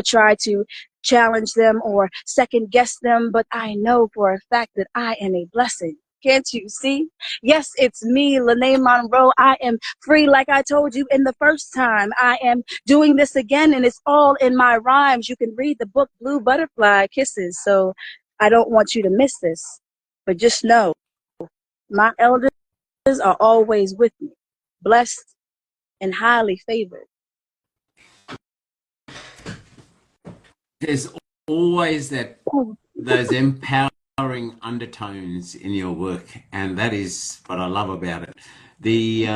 try to challenge them or second guess them, but I know for a fact that I am a blessing. Can't you see? Yes, it's me, Lanai Monroe. I am free, like I told you in the first time. I am doing this again, and it's all in my rhymes. You can read the book Blue Butterfly Kisses. So I don't want you to miss this. But just know, my elders are always with me, blessed and highly favored. There's always those empowering undertones in your work, and that is what I love about it. The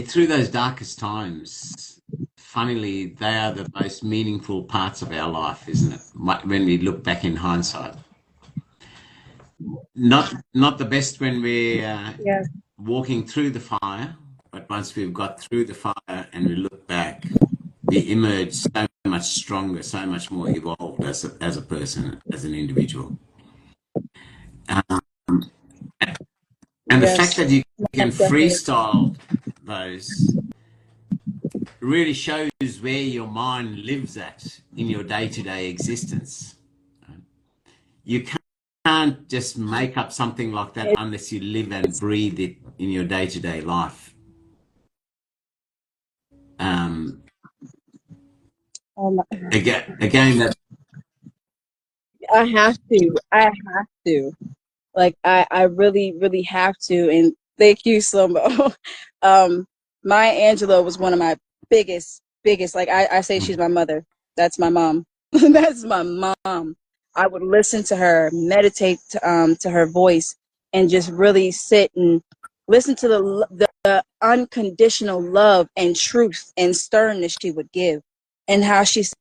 through those darkest times, funnily, they are the most meaningful parts of our life, isn't it? When we look back in hindsight, not the best when we're Yeah. walking through the fire, but once we've got through the fire and we look back, we emerge so much stronger, so much more evolved as a person, as an individual. Um, and the fact Yes. that you can Most definitely. freestyle those really shows where your mind lives at in your day-to-day existence. You can't just make up something like that unless you live and breathe it in your day-to-day life. Um, Oh my, again, that I have to. I have to. Like I really, really have to. And thank you, Slomo. Maya Angelou was one of my biggest. Like I say, she's my mother. That's my mom. That's my mom. I would listen to her, meditate to her voice, and just really sit and Listen to the unconditional love and truth and sternness she would give, and how says,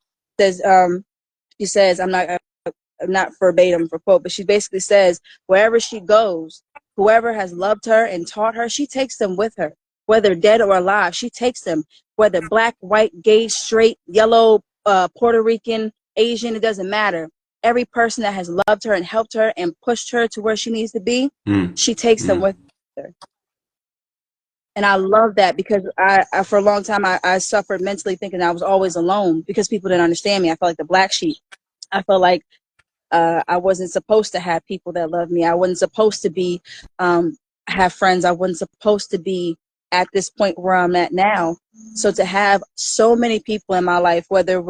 she says, I'm not verbatim for quote, but she basically says, wherever she goes, whoever has loved her and taught her, she takes them with her, whether dead or alive. She takes them, whether black, white, gay, straight, yellow, Puerto Rican, Asian, it doesn't matter. Every person that has loved her and helped her and pushed her to where she needs to be, she takes them with her. And I love that, because I for a long time, I suffered mentally, thinking I was always alone because people didn't understand me. I felt like the black sheep. I felt like I wasn't supposed to have people that love me. I wasn't supposed to be have friends. I wasn't supposed to be at this point where I'm at now. So to have so many people in my life, whether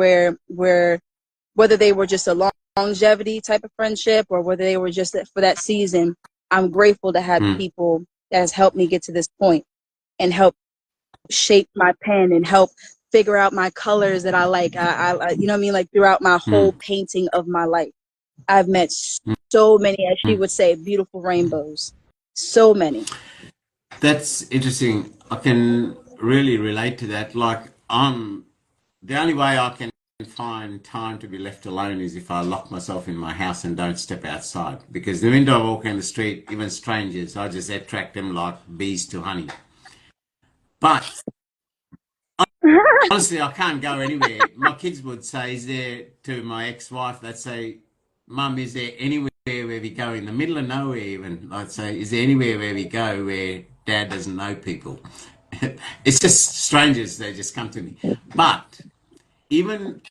they were just a longevity type of friendship, or whether they were just for that season, I'm grateful to have people that has helped me get to this point and help shape my pen and help figure out my colors that I like. I you know what I mean? Like throughout my whole painting of my life, I've met so many, as she would say, beautiful rainbows. So many. That's interesting. I can really relate to that. Like, the only way I can find time to be left alone is if I lock myself in my house and don't step outside. Because the minute I walk in the street, even strangers, I just attract them like bees to honey. But honestly, I can't go anywhere. My kids would say, is there, to my ex-wife, they'd say, Mum, is there anywhere where we go in the middle of nowhere even? I'd say, is there anywhere where we go where Dad doesn't know people? It's just strangers, they just come to me. But even,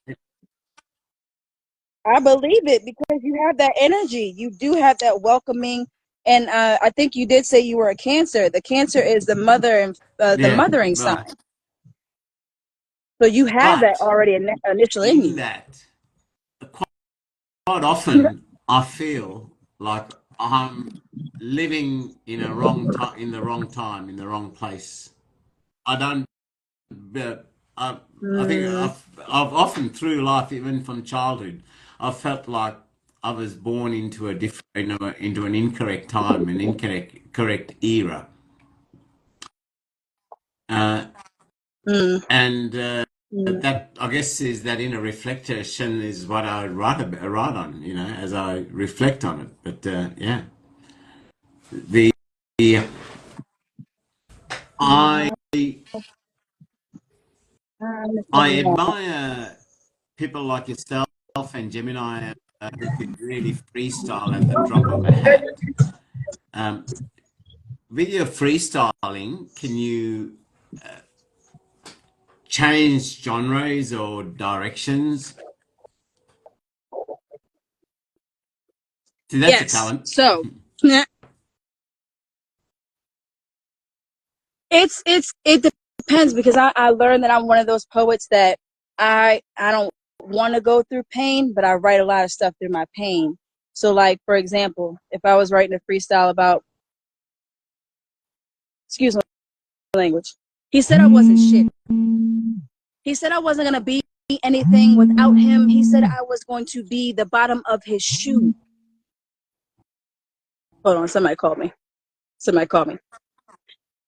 I believe it, because you have that energy. You do have that welcoming. And I think you did say you were a Cancer. The Cancer is the mother and the yeah, mothering sign. right. So you have that But already initial in in you. that, quite often I feel like I'm living in a wrong time, in the wrong time, in the wrong place. I don't. But I think Mm, I've often through life, even from childhood, I've felt like I was born into a different, into an incorrect time, an incorrect correct era, uh, mm, and mm. that I guess is that inner reflection is what I write on, as I reflect on it. But yeah, the I I admire people like yourself and Gemini who could really freestyle at the drop of a hat. Um, with your freestyling, can you change genres or directions? See, that's a Yes. talent. So it depends, because I learned that I'm one of those poets that I don't want to go through pain, but I write a lot of stuff through my pain. So like, for example, if I was writing a freestyle about, excuse my language, he said I wasn't shit. He said I wasn't gonna be anything without him. He said I was going to be the bottom of his shoe. Hold on, somebody called me. Somebody called me.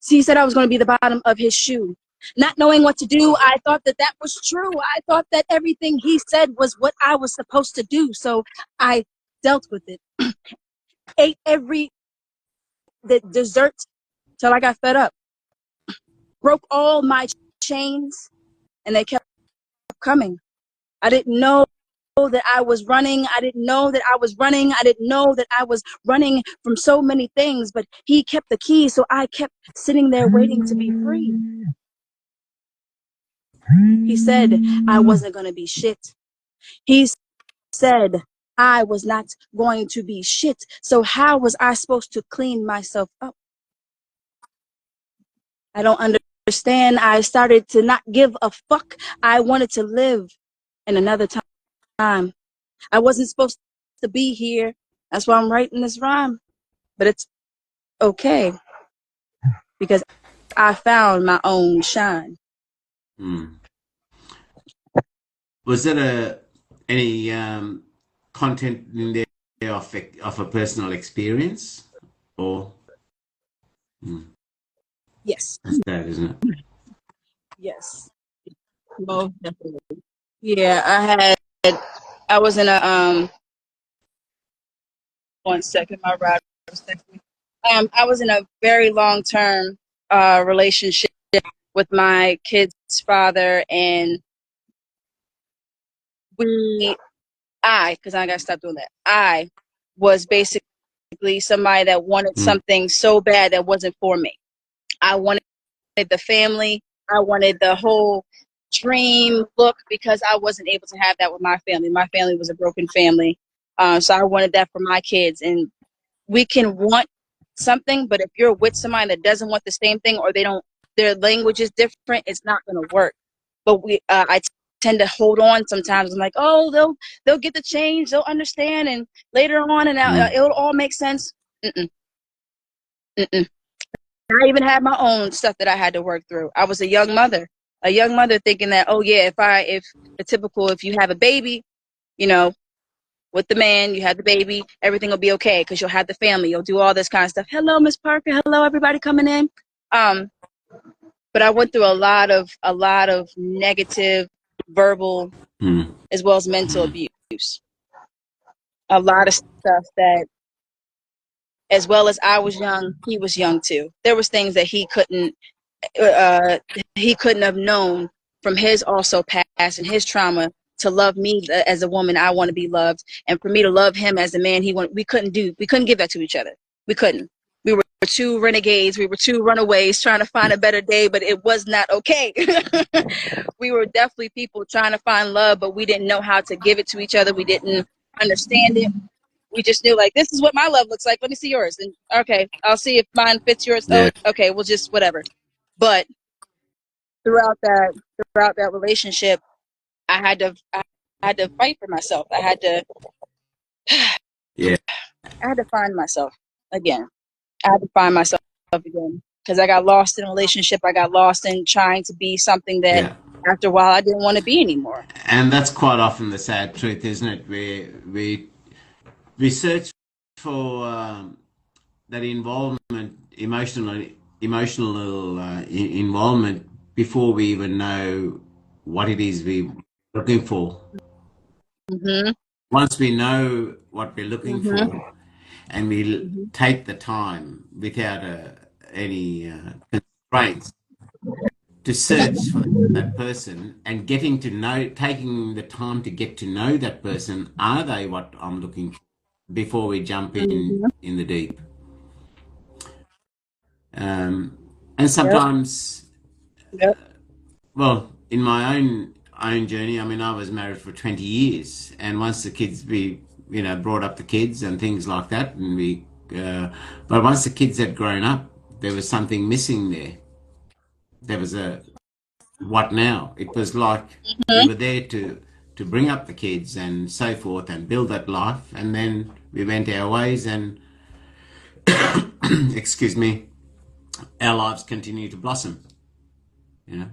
So he said I was going to be the bottom of his shoe. Not knowing what to do, I thought that that was true. I thought that everything he said was what I was supposed to do. So I dealt with it. Ate the dessert till I got fed up. Broke all my chains, and they kept coming. I didn't know that I was running. I didn't know that I was running. I didn't know that I was running from so many things, but he kept the key. So I kept sitting there waiting to be free. He said I wasn't going to be shit. He said I was not going to be shit. So how was I supposed to clean myself up? I don't understand. I started to not give a fuck. I wanted to live in another time. I wasn't supposed to be here. That's why I'm writing this rhyme. But it's okay, because I found my own shine. Hmm. Was there any content in there of a personal experience, or? Hmm. Yes. That's sad, isn't it? Yes. Most definitely. Yeah, I was in a one second, my router was texting me. I was in a very long term relationship with my kid's father, and because I gotta stop doing that. I was basically somebody that wanted Mm. something so bad that wasn't for me. I wanted the family. I wanted the whole dream look because I wasn't able to have that with my family. My family was a broken family. So I wanted that for my kids. And we can want something, but if you're with somebody that doesn't want the same thing, or they don't, their language is different, it's not going to work. But I tend to hold on sometimes. I'm like, oh, they'll get the change, they'll understand, and later on, and Mm. it'll all make sense. Mm-mm, mm-mm. I even had my own stuff that I had to work through. I was a young mother thinking that, oh yeah, if the typical, if you have a baby, you know, with the man, you have the baby, everything will be okay because you'll have the family, you'll do all this kind of stuff. Hello, Miss Parker. Hello, everybody coming in. Um, but I went through a lot of negative verbal Mm. as well as mental abuse. A lot of stuff that, as well as I was young, he was young too. There was things that uh, he couldn't have known from his also past and his trauma to love me as a woman. I want to be loved, and for me to love him as a man. We couldn't give that to each other. We couldn't. We were two renegades. We were two runaways trying to find a better day, but it was not okay. We were definitely people trying to find love, but we didn't know how to give it to each other. We didn't understand it. We just knew, like, this is what my love looks like. Let me see yours. And okay, I'll see if mine fits yours. Oh, Yeah. okay, we'll just whatever. But throughout that relationship, I had to fight for myself. Yeah. I had to find myself again. I had to find myself again because I got lost in a relationship. I got lost in trying to be something that Yeah. after a while I didn't want to be anymore. And that's quite often the sad truth, isn't it? We search for that involvement, emotional involvement before we even know what it is we're looking for. Mhm. Once we know what we're looking Mhm. for, and we Mhm. take the time without any constraints to search for that person and getting to know, taking the time to get to know that person, are they what I'm looking for before we jump Mhm. in the deep? And Yep. sometimes, Yep. well, in my own journey, I mean, I was married for 20 years, and once the kids, we brought up the kids and things like that, and but once the kids had grown up, there was something missing there. There was a what now? It was like we Mhm. were there to bring up the kids and so forth and build that life, and then we went our ways, and excuse me, our lives continue to blossom. You know,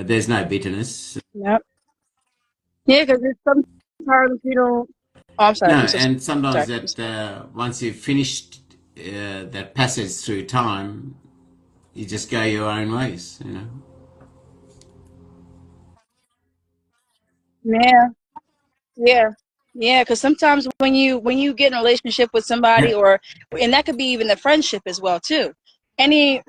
there's no bitterness. Yep. Yeah, because it's sometimes you don't. Oh, I'm sorry. No, I'm so and sometimes sorry. that once you've finished that passage through time, you just go your own ways. You know. Yeah. Yeah. Yeah, because sometimes when you get in a relationship with somebody, Yeah. or and that could be even the friendship as well too. Any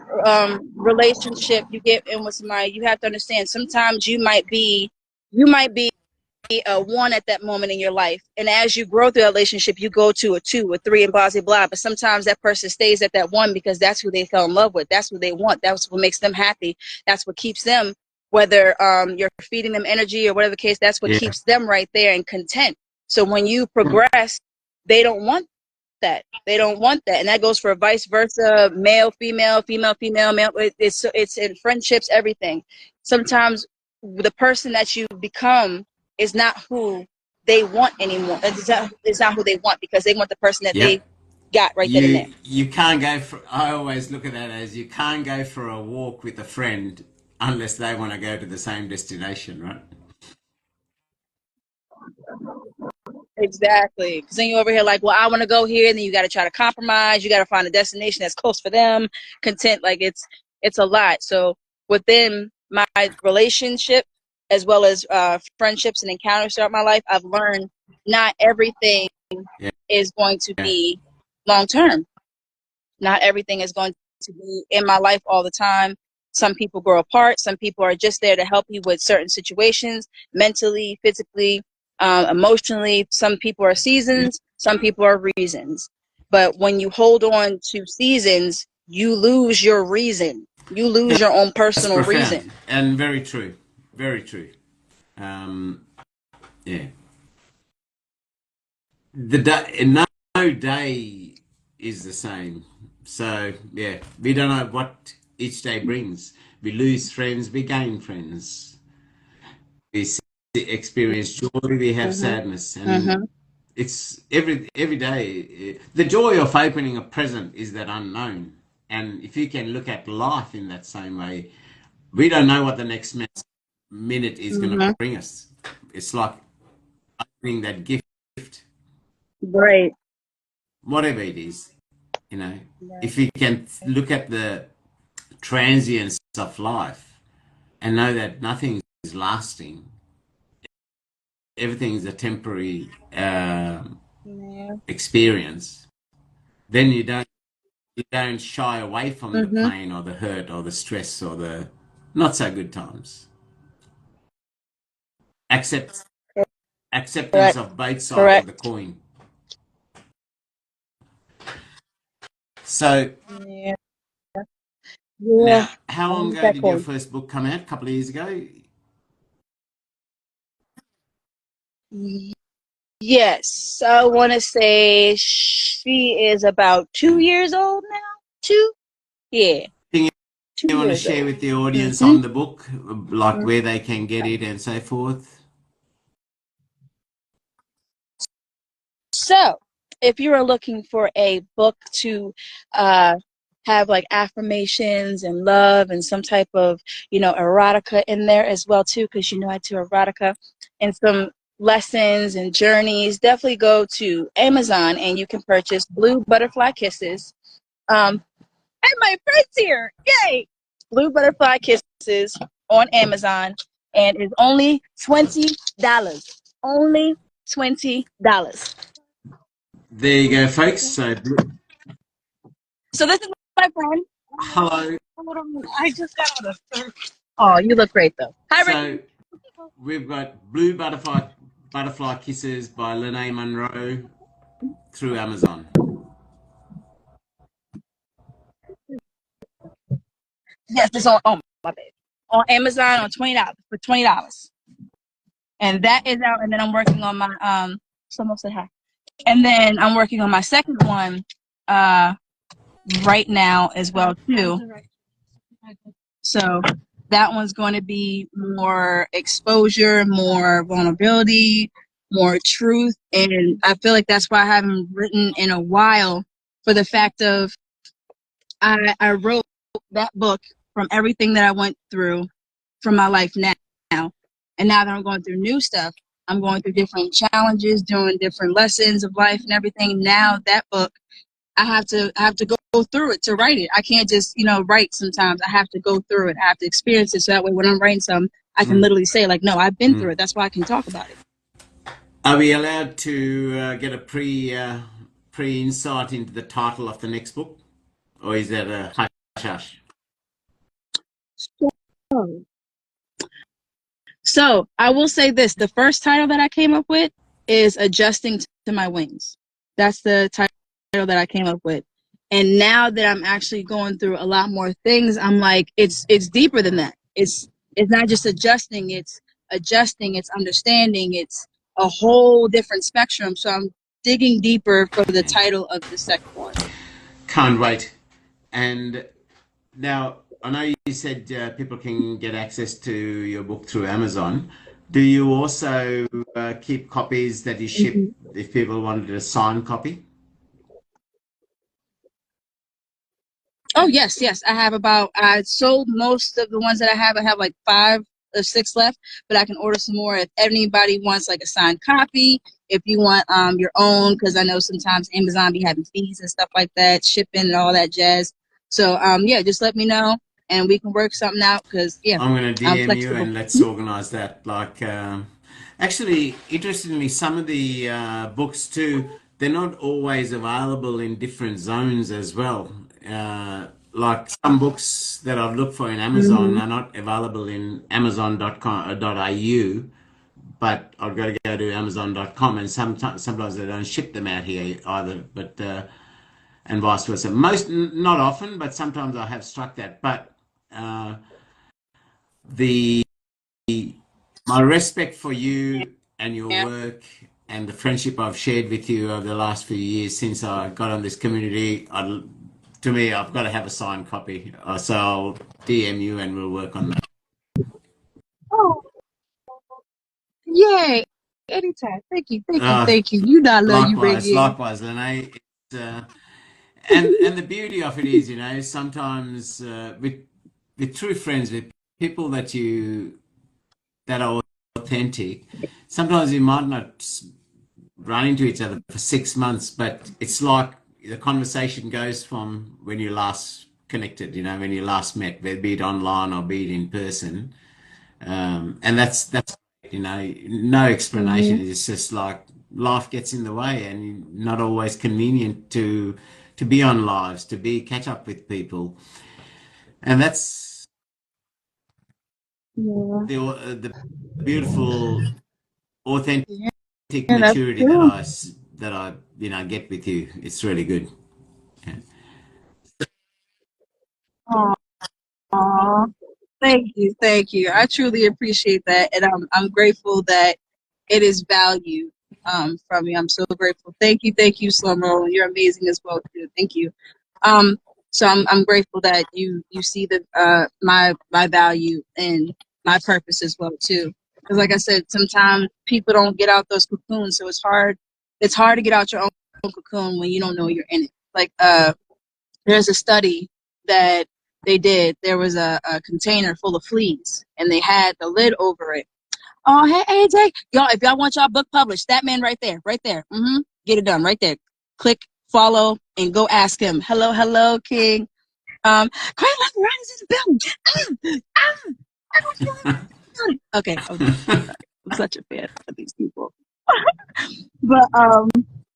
relationship you get in with somebody, you have to understand. Sometimes you might be a one at that moment in your life, and as you grow through that relationship, you go to a two, a three, and blah blah blah. But sometimes that person stays at that one because that's who they fell in love with. That's what they want. That's what makes them happy. That's what keeps them. Whether you're feeding them energy or whatever the case, that's what Yeah. keeps them right there and content. So when you progress, they don't want that. They don't want that, and that goes for vice versa, male, female, female, female, male. It's in friendships, everything. Sometimes the person that you become is not who they want anymore. It's not who they want because they want the person that they Yep. got right then and there. You can't go for. I always look at that as you can't go for a walk with a friend unless they want to go to the same destination, right? Exactly. Because then you're over here like, well, I want to go here, and then you got to try to compromise. You got to find a destination that's close for them. Content, like it's a lot. So within my relationship, as well as friendships and encounters throughout my life, I've learned not everything Yeah. is going to Yeah. be long term. Not everything is going to be in my life all the time. Some people grow apart. Some people are just there to help you with certain situations, mentally, physically, emotionally. Some people are Yeah. seasons. Some people are reasons. But when you hold on to seasons, you lose your reason. You lose your own That's personal profound reason. and very true. Very true. Yeah. The day, no day is the same. So yeah, we don't know what each day brings. We lose friends, we gain friends. We experience joy, we have Mm-hmm. sadness, and Mm-hmm. it's every day. The joy of opening a present is that unknown, and if you can look at life in that same way, we don't know what the next minute is going to Mm-hmm. bring us. It's like opening that gift, Right. whatever it is. You know, Right. if you can look at the transience of life and know that nothing is lasting, everything is a temporary Yeah. experience, then you don't shy away from the Mm-hmm. pain or the hurt or the stress or the not so good times. Accept acceptance Correct. of both sides of the Correct. coin. So Yeah. Yeah. now, how long I'm ago that did your coin. first book come out? A couple of years ago. Yes, I want to say she is about 2 years old now. Two? Yeah, Anything two you want to years share old. with the audience Mm-hmm. on the book, like where they can get it and so forth? So, if you are looking for a book to uh, have like affirmations and love and some type of, erotica in there as well too, because I do erotica and some lessons and journeys, definitely go to Amazon and you can purchase Blue Butterfly Kisses. And my friend's here. Yay! Blue Butterfly Kisses on Amazon and is only $20. Only $20. There you go, folks. So, So this is my friend. hello. I just got out of surf. Oh, you look great though. Hi, So, Ricky. we've got Blue Butterfly Kisses by Lanai Monroe through Amazon. Yes, it's on. Oh my bad. On Amazon on $20 for $20, and that is out. And then I'm working on my Someone said hi. And then I'm working on my second one right now as well too. So that one's going to be more exposure, more vulnerability, more truth, and I feel like that's why I haven't written in a while. For the fact of I wrote that book from everything that I went through from my life now, and now that I'm going through new stuff, I'm going through different challenges, doing different lessons of life and everything. Now that book I have to go through it to write it. I can't just, write sometimes. I have to go through it. I have to experience it so that way when I'm writing something, I can Mm, literally say like, no, I've been mm. through it. That's why I can talk about it. Are we allowed to get a pre insight into the title of the next book, or is that a hush hush? So I will say this, the first title that I came up with is Adjusting to My Wings. That's the title that I came up with. And now that I'm actually going through a lot more things, I'm like, it's deeper than that. It's not just adjusting, it's understanding, it's a whole different spectrum. So I'm digging deeper for the Yeah. title of the second one. Can't wait. And now, I know you said people can get access to your book through Amazon. Do you also keep copies that you ship Mhm. if people wanted a signed copy? Oh yes, yes. I sold most of the ones that I have. I have like 5 or 6 left, but I can order some more if anybody wants like a signed copy. if you want your own, because I know sometimes Amazon be having fees and stuff like that, shipping and all that jazz. So yeah, just let me know and we can work something out, because yeah, I'm going to I'm DM you flexible. and let's organize that. Like, actually, interestingly, some of the books too, they're not always available in different zones as well. Like some books that I've looked for in Amazon Mm-hmm. are not available in amazon.com.au, but I've got to go to amazon.com, and sometimes they don't ship them out here either. But and vice versa. Not often, but sometimes I have struck that. But the my respect for you and your Yeah. work and the friendship I've shared with you over the last few years since I got on this community, to me, I've got to have a signed copy. So I'll DM you and we'll work on that. Oh, yay! Anytime. Thank you, thank you, Uh, thank you. You know I love you, likewise, Reggie. likewise, Lanai. And the beauty of it is, sometimes with true friends, with people that are authentic, sometimes you might not run into each other for 6 months, but it's like the conversation goes from when you last connected, when you last met, be it online or be it in person. And that's no explanation. Mhm. It's just like life gets in the way, and not always convenient to be on lives, to be catch up with people, and that's Yeah, the beautiful authentic yeah, that's maturity that true. I get with you. It's really good. Yeah. Aw, thank you, thank you. I truly appreciate that, and I'm grateful that it is valued from you. I'm so grateful. Thank you, Slow Mo. You're amazing as well too. Thank you. Um, so I'm grateful that you see the my value and my purpose as well too. Because like I said, sometimes people don't get out those cocoons, so it's hard. It's hard to get out your own cocoon when you don't know you're in it. Like there's a study that they did. There was a container full of fleas, and they had the lid over it. Oh, hey, AJ, y'all, if y'all want y'all book published, that man right there, right there. Get it done right there. Click follow and go ask him. Hello, hello, King. Quite like Riders in the building. I don't feel it. Okay, I'm done. Sorry. I'm such a fan of these people. But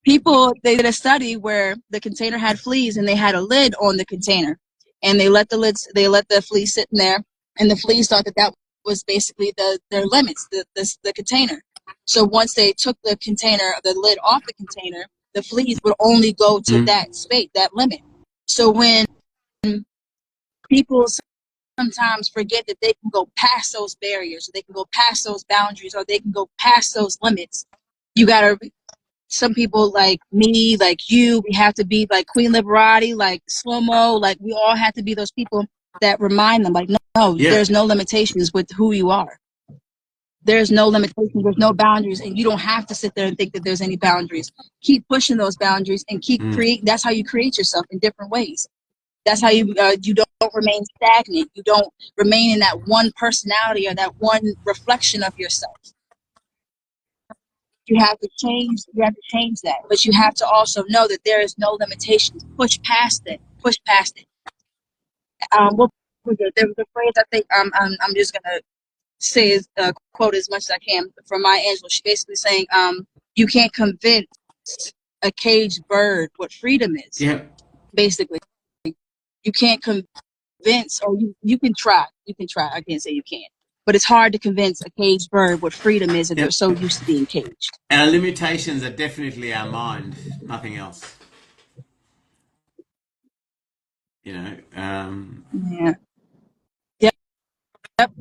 people, they did a study where the container had fleas and they had a lid on the container, and they let the fleas sit in there, and the fleas thought that that was basically their limits, the container. So once they took the lid off the container, the fleas would only go to Mm. that space, that limit. So when people sometimes forget that they can go past those barriers, or they can go past those boundaries, or they can go past those limits, you gotta some people like me, like you, we have to be like Queen Liberati, like Slow Mo, like we all have to be those people that remind them, like, no, Yeah. there's no limitations with who you are. There's no limitations, there's no boundaries, and you don't have to sit there and think that there's any boundaries. Keep pushing those boundaries and keep Mm. create. That's how you create yourself in different ways. That's how you don't remain stagnant. You don't remain in that one personality or that one reflection of yourself. You have to change that, but you have to also know that there is no limitations. Push past it. What there was a phrase I think I'm just gonna say is quote as much as I can from Maya Angelou. She basically saying you can't convince a caged bird what freedom is. Yeah. Basically, you can't convince, or you can try. I can't say you can't, but it's hard to convince a caged bird what freedom is if Yeah. they're so used to being caged. Our limitations are definitely our mind, nothing else. You know. Yeah. Yep.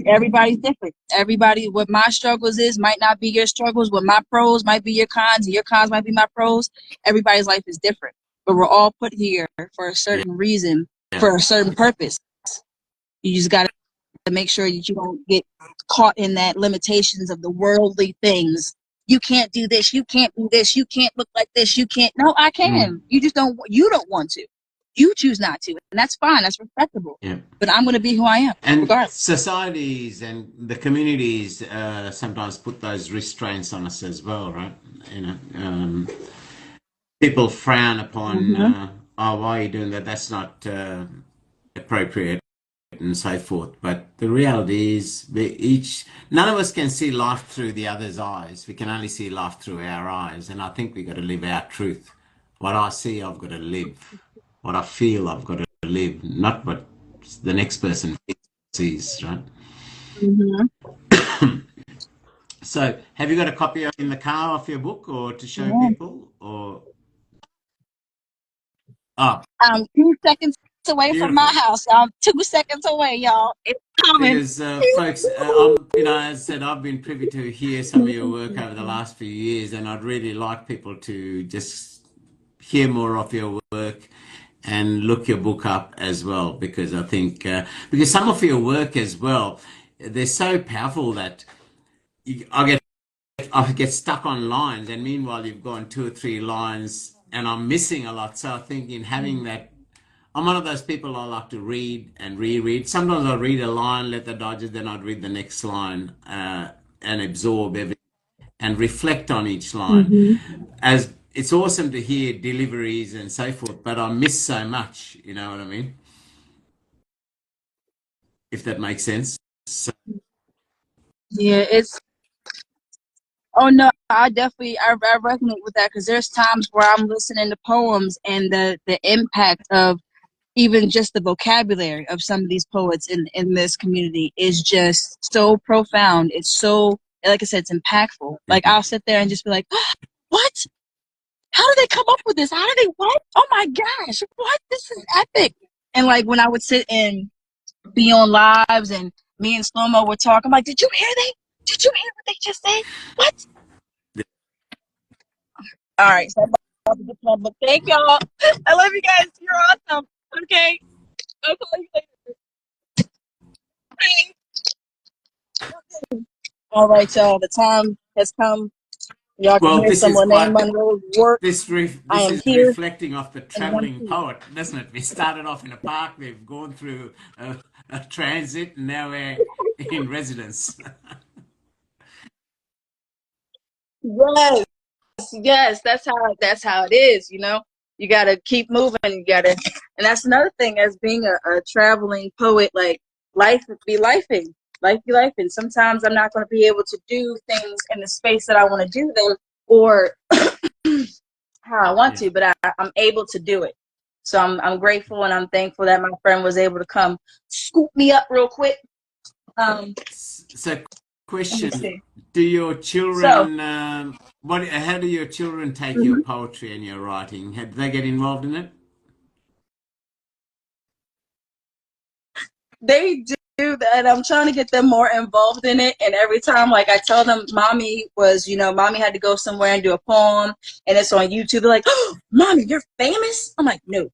Everybody's different. Everybody, what my struggles is might not be your struggles. What my pros might be your cons, and your cons might be my pros. Everybody's life is different, but we're all put here for a Yeah. certain reason, Yeah. for a certain purpose. You just got to make sure that you don't get caught in that limitations of the worldly things. You can't do this. You can't do this. You can't look like this. You can't. No, I Mm. can. You just don't. You don't want to. You choose not to, and that's fine. That's respectable. Yeah. But I'm going to be who I am, And regardless. societies and the communities sometimes put those restraints on us as well, right? You know, people frown upon, Mm-hmm. oh, why are you doing that? That's not appropriate and so forth. But the reality is, none of us can see life through the other's eyes. We can only see life through our eyes. And I think we've got to live our truth. What I see, I've got to live. What I feel, I've got to live, not what the next person sees, right? Mm-hmm. So, have you got a copy in the car of your book, or to show Yeah. people, or oh, 2 seconds away from my beautiful. house. I'm 2 seconds away, y'all. It's coming. Because folks, as I said, I've been privy to hear some of your work over the last few years, and I'd really like people to just hear more of your work and look your book up as well, because I think because some of your work as well, they're so powerful that I get stuck on lines, and meanwhile you've gone 2 or 3 lines, and I'm missing a lot. So I think in having that, I'm one of those people I like to read and reread. Sometimes I read a line, let that digest, then I'd read the next line and absorb everything and reflect on each line. Mm-hmm. As it's awesome to hear deliveries and so forth, but I miss so much. You know what I mean? If that makes sense. So, Yeah, it's. Oh no, I resonate with that because there's times where I'm listening to poems and the impact of even just the vocabulary of some of these poets in this community is just so profound. It's so, like I said, it's impactful. Like I'll sit there and just be like, oh, what? How did they come up with this? How did they what? Oh my gosh, what? This is epic. And like when I would sit and be on lives and me and Slow-Mo would talk, I'm like, did you hear that? Did you hear what they just said? What? All right, so I'm about to get my book. Thank y'all. I love you guys. You're awesome. Okay. I'll call you later. All right, y'all. The time has come. Y'all can well, hear this some is Lanai quite Monroe's work. I this am is here reflecting off the in one traveling piece. poet, doesn't it? We started off in a park, we've gone through a transit, and now we're in residence. Yes. Yes, that's how it is, you know. You gotta keep moving, and that's another thing as being a traveling poet, like life be lifing. Life be lifing. Sometimes I'm not gonna be able to do things in the space that I wanna do them or how I want Yeah. to, but I'm able to do it. So I'm grateful and I'm thankful that my friend was able to come scoop me up real quick. So, Let me question: see. Do your So children what? How do your children take your mhm. poetry and your writing? Do they get involved in it? They do that. I'm trying to get them more involved in it. And every time, like, I tell them, mommy had to go somewhere and do a poem, and it's on YouTube. They're like, oh, mommy, you're famous? I'm like, no,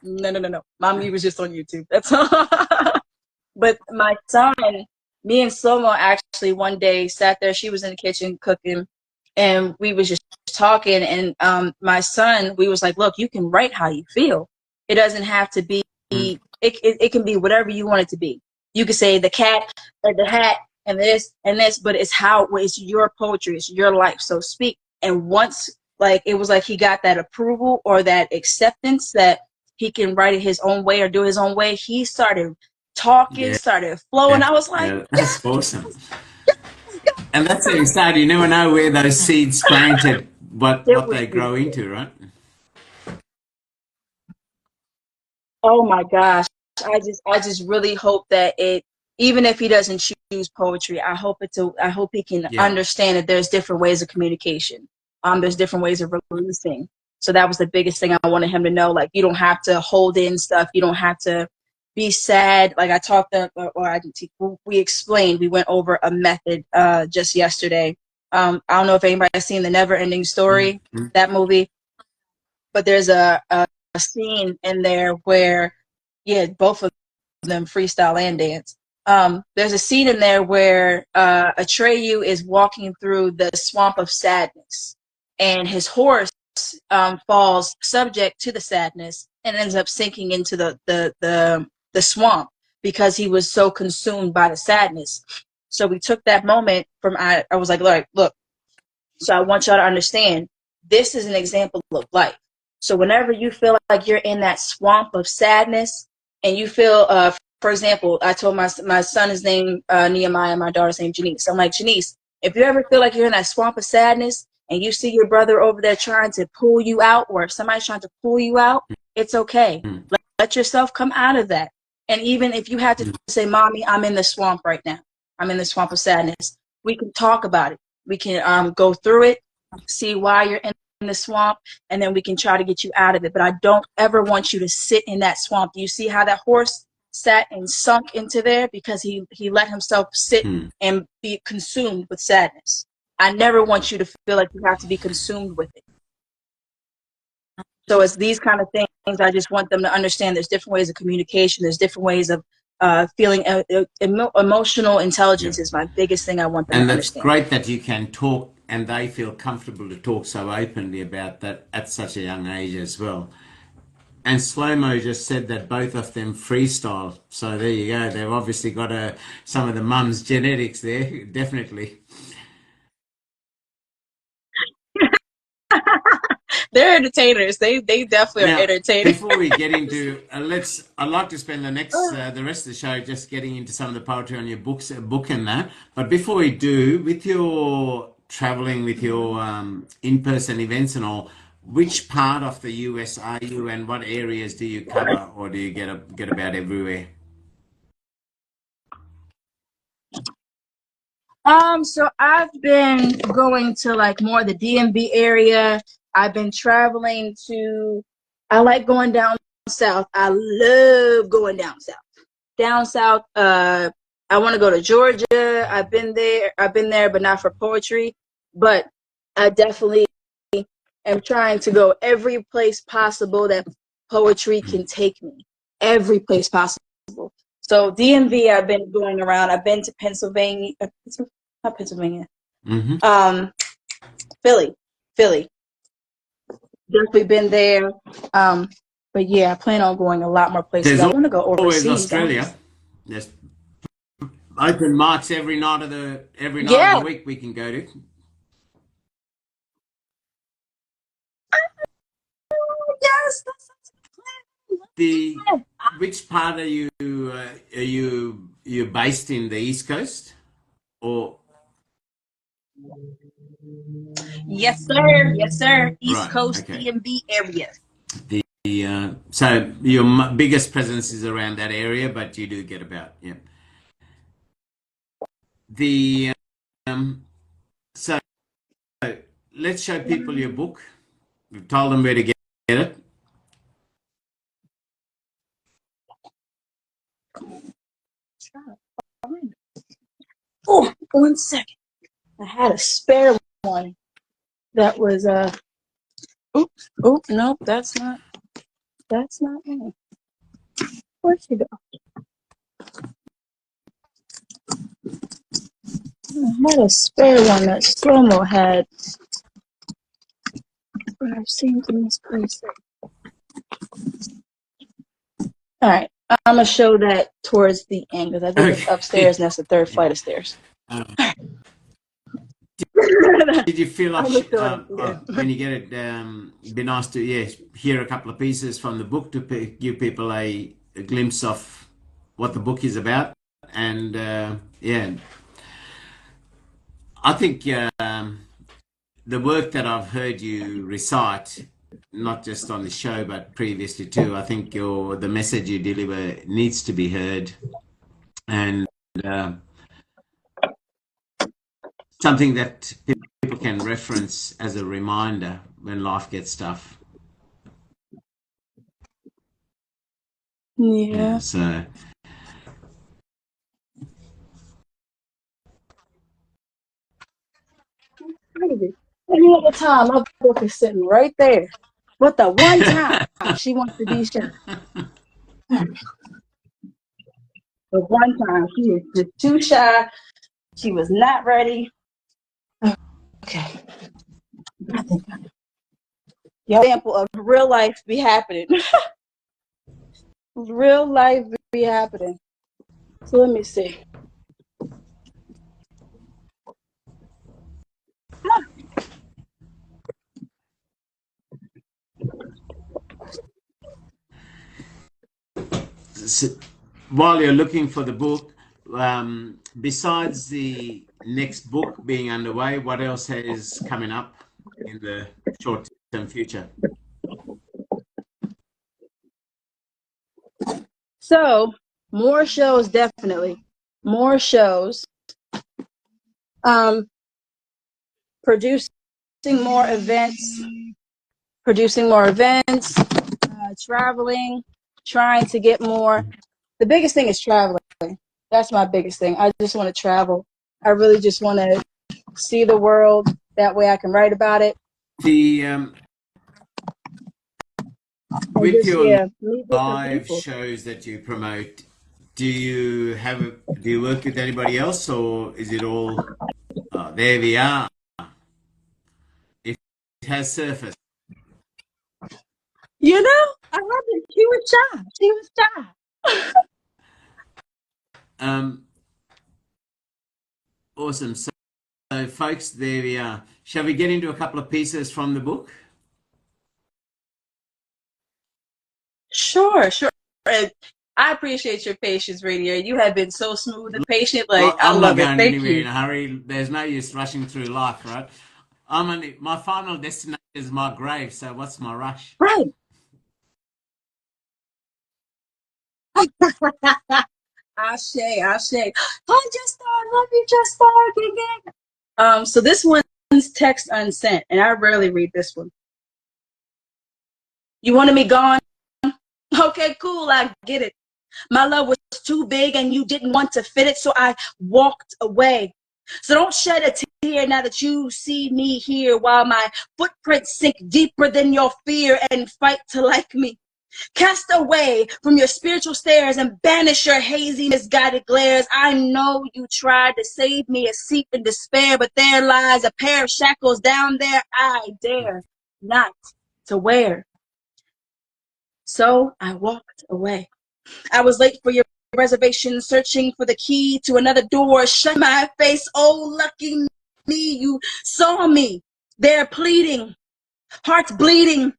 no. Mommy was just on YouTube. That's all. But my son, me and Slomo actually one day sat there. She was in the kitchen cooking, and we was just talking. And my son, we was like, look, you can write how you feel. It doesn't have to be. Mm. It can be whatever you want it to be. You could say the cat or the hat and this, but it's your poetry, it's your life. So speak. And once, like, it was like he got that approval or that acceptance that he can write it his own way or do it his own way, he started talking, Yeah, started flowing. I was like, yeah, yes, that's awesome. yes. And that's how you start. You never know where those seeds planted, It what was they grow beautiful. into, right? Oh my gosh. I just really hope that it, even if he doesn't choose poetry, I hope he can Yeah, understand that there's different ways of communication. There's different ways of releasing. So that was the biggest thing I wanted him to know. Like, you don't have to hold in stuff. You don't have to be sad. Like I talked we explained, we went over a method just yesterday. I don't know if anybody's seen the Never Ending Story, mm-hmm. that movie, but there's a scene in there where, yeah, both of them freestyle and dance. There's a scene in there where Atreyu is walking through the swamp of sadness, and his horse falls subject to the sadness and ends up sinking into the swamp because he was so consumed by the sadness. So we took that moment from I was like, look, so I want y'all to understand this is an example of life. So whenever you feel like you're in that swamp of sadness and you feel, for example, I told my son is named Nehemiah, my daughter's named Janice. So I'm like, Janice, if you ever feel like you're in that swamp of sadness and you see your brother over there trying to pull you out, or if somebody's trying to pull you out, it's okay. Let yourself come out of that. And even if you have to say, Mommy, I'm in the swamp right now. I'm in the swamp of sadness. We can talk about it. We can go through it, see why you're in the swamp, and then we can try to get you out of it. But I don't ever want you to sit in that swamp. Do you see how that horse sat and sunk into there because he let himself sit and be consumed with sadness? I never want you to feel like you have to be consumed with it. So it's these kind of things. I just want them to understand there's different ways of communication. There's different ways of feeling. Emotional intelligence is my biggest thing I want them to understand. And that's great that you can talk and they feel comfortable to talk so openly about that at such a young age as well. And Slow-Mo just said that both of them freestyle. So there you go. They've obviously got some of the mum's genetics there, definitely. They're entertainers. They definitely are entertaining. Before we get into I'd like to spend the rest of the show just getting into some of the poetry on your book and that. But before we do, with your traveling, with your in-person events and all, which part of the US are you, and what areas do you cover, or do you get about everywhere? So I've been going to like more the DMV area. I've been traveling to, I like going down south. I love going down south. Down south, I want to go to Georgia. I've been there, but not for poetry. But I definitely am trying to go every place possible that poetry can take me. Every place possible. So DMV, I've been going around. I've been to Pennsylvania, not Pennsylvania. Philly. Definitely been there. But yeah, I plan on going a lot more places. I want to go overseas. Always Australia. There's open mics every night of the week we can go to. Yes. Which part are you based in, the East Coast or? Yes, sir. East Right, Coast okay. DMV area. So your biggest presence is around that area, but you do get about, yeah. So let's show people your book. We've told them where to get it. Oh, 1 second. I had a spare one that was nope, that's not me. Where'd she go? I had a spare one that Slow-Mo had, but I've seen to misplace it. All right, I'm gonna show that towards the end because I think it's upstairs and that's the third flight of stairs. Did you feel like when you get it, it'd be nice to hear a couple of pieces from the book to give people a glimpse of what the book is about, and I think the work that I've heard you recite, not just on the show but previously too, I think the message you deliver needs to be heard, and something that people can reference as a reminder when life gets tough. Yeah. So any other time, my book is sitting right there. But the one time she wants to be sure. The one time she is just too shy. She was not ready. Okay. example of real life be happening. Real life be happening. So let me see. So, while you're looking for the book, besides the next book being underway, what else is coming up in the short-term future? So more shows, definitely. More shows. Producing more events. Traveling, trying to get more. The biggest thing is traveling. That's my biggest thing. I just want to travel. I really just want to see the world. That way I can write about it. The And with just, your meet different live people. shows that you promote, do you work with anybody else, or is it all there we are? It has surfaced. You know, I haven't. She was shy. She was shy. Um, awesome. So, folks, there we are. Shall we get into a couple of pieces from the book? Sure, sure. And I appreciate your patience, Radio. You have been so smooth and patient. Like, Well, I I'm not love it. going Thank anywhere you. in a hurry. There's no use rushing through life, right? My final destination is my grave, so what's my rush? Right. Ashe, Ashe. I just started. Love you, just started. Gang, gang. So this one's text unsent, and I rarely read this one. You wanted me gone? Okay, cool. I get it. My love was too big and you didn't want to fit it, so I walked away. So don't shed a tear now that you see me here while my footprints sink deeper than your fear and fight to like me. Cast away from your spiritual stairs and banish your hazy, misguided glares. I know you tried to save me a seep in despair, but there lies a pair of shackles down there I dare not to wear. So I walked away. I was late for your reservation, searching for the key to another door. Shut my face. Oh, lucky me. You saw me there pleading, hearts bleeding.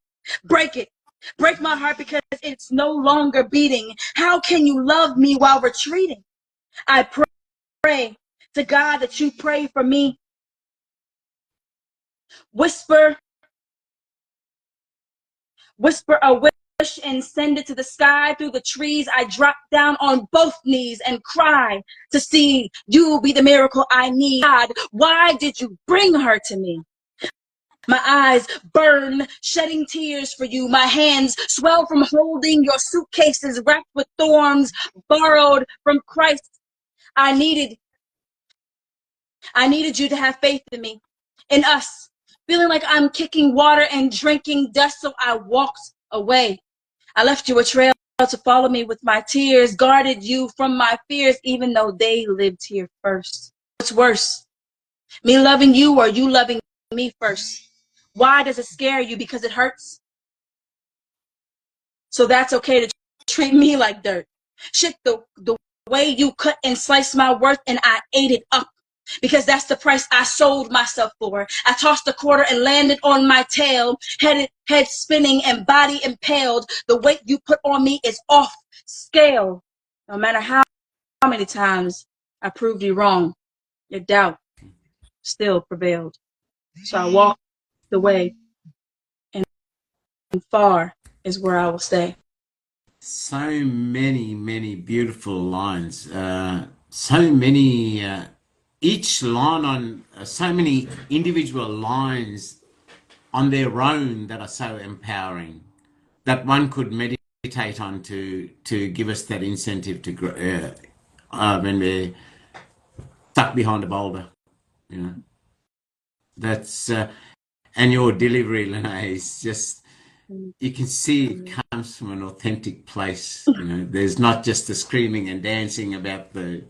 Break it. Break my heart because it's no longer beating. How can you love me while retreating? I pray to God that you pray for me. Whisper a wish and send it to the sky through the trees. I drop down on both knees and cry to see you be the miracle I need. God, why did you bring her to me? My eyes burn, shedding tears for you. My hands swell from holding your suitcases wrapped with thorns borrowed from Christ. I needed you to have faith in me, in us, feeling like I'm kicking water and drinking dust, so I walked away. I left you a trail to follow me with my tears, guarded you from my fears, even though they lived here first. What's worse, me loving you or you loving me first? Why does it scare you? Because it hurts? So that's okay to treat me like dirt. Shit, the way you cut and sliced my worth and I ate it up. Because that's the price I sold myself for. I tossed a quarter and landed on my tail, head spinning and body impaled. The weight you put on me is off scale. No matter how many times I proved you wrong, your doubt still prevailed. So I walked away, and far is where I will stay. So many, many beautiful lines. So many, each line on so many individual lines on their own that are so empowering that one could meditate on to give us that incentive to grow when we're stuck behind a boulder. You know, that's and your delivery, Lanai, is just you can see it comes from an authentic place. You know, there's not just the screaming and dancing about the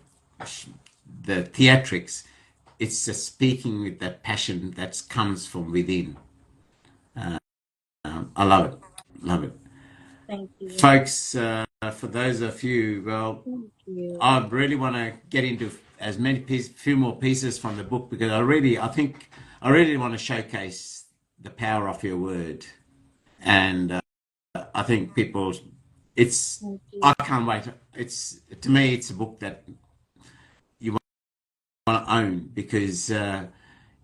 theatrics. It's just speaking with that passion that comes from within. I love it. Love it. Thank you. Folks, for those of you, well, Thank you. I really want to get into as many few more pieces from the book because I really want to showcase the power of your word. And I think people, Thank I you. can't wait. To me, it's a book that you want to own because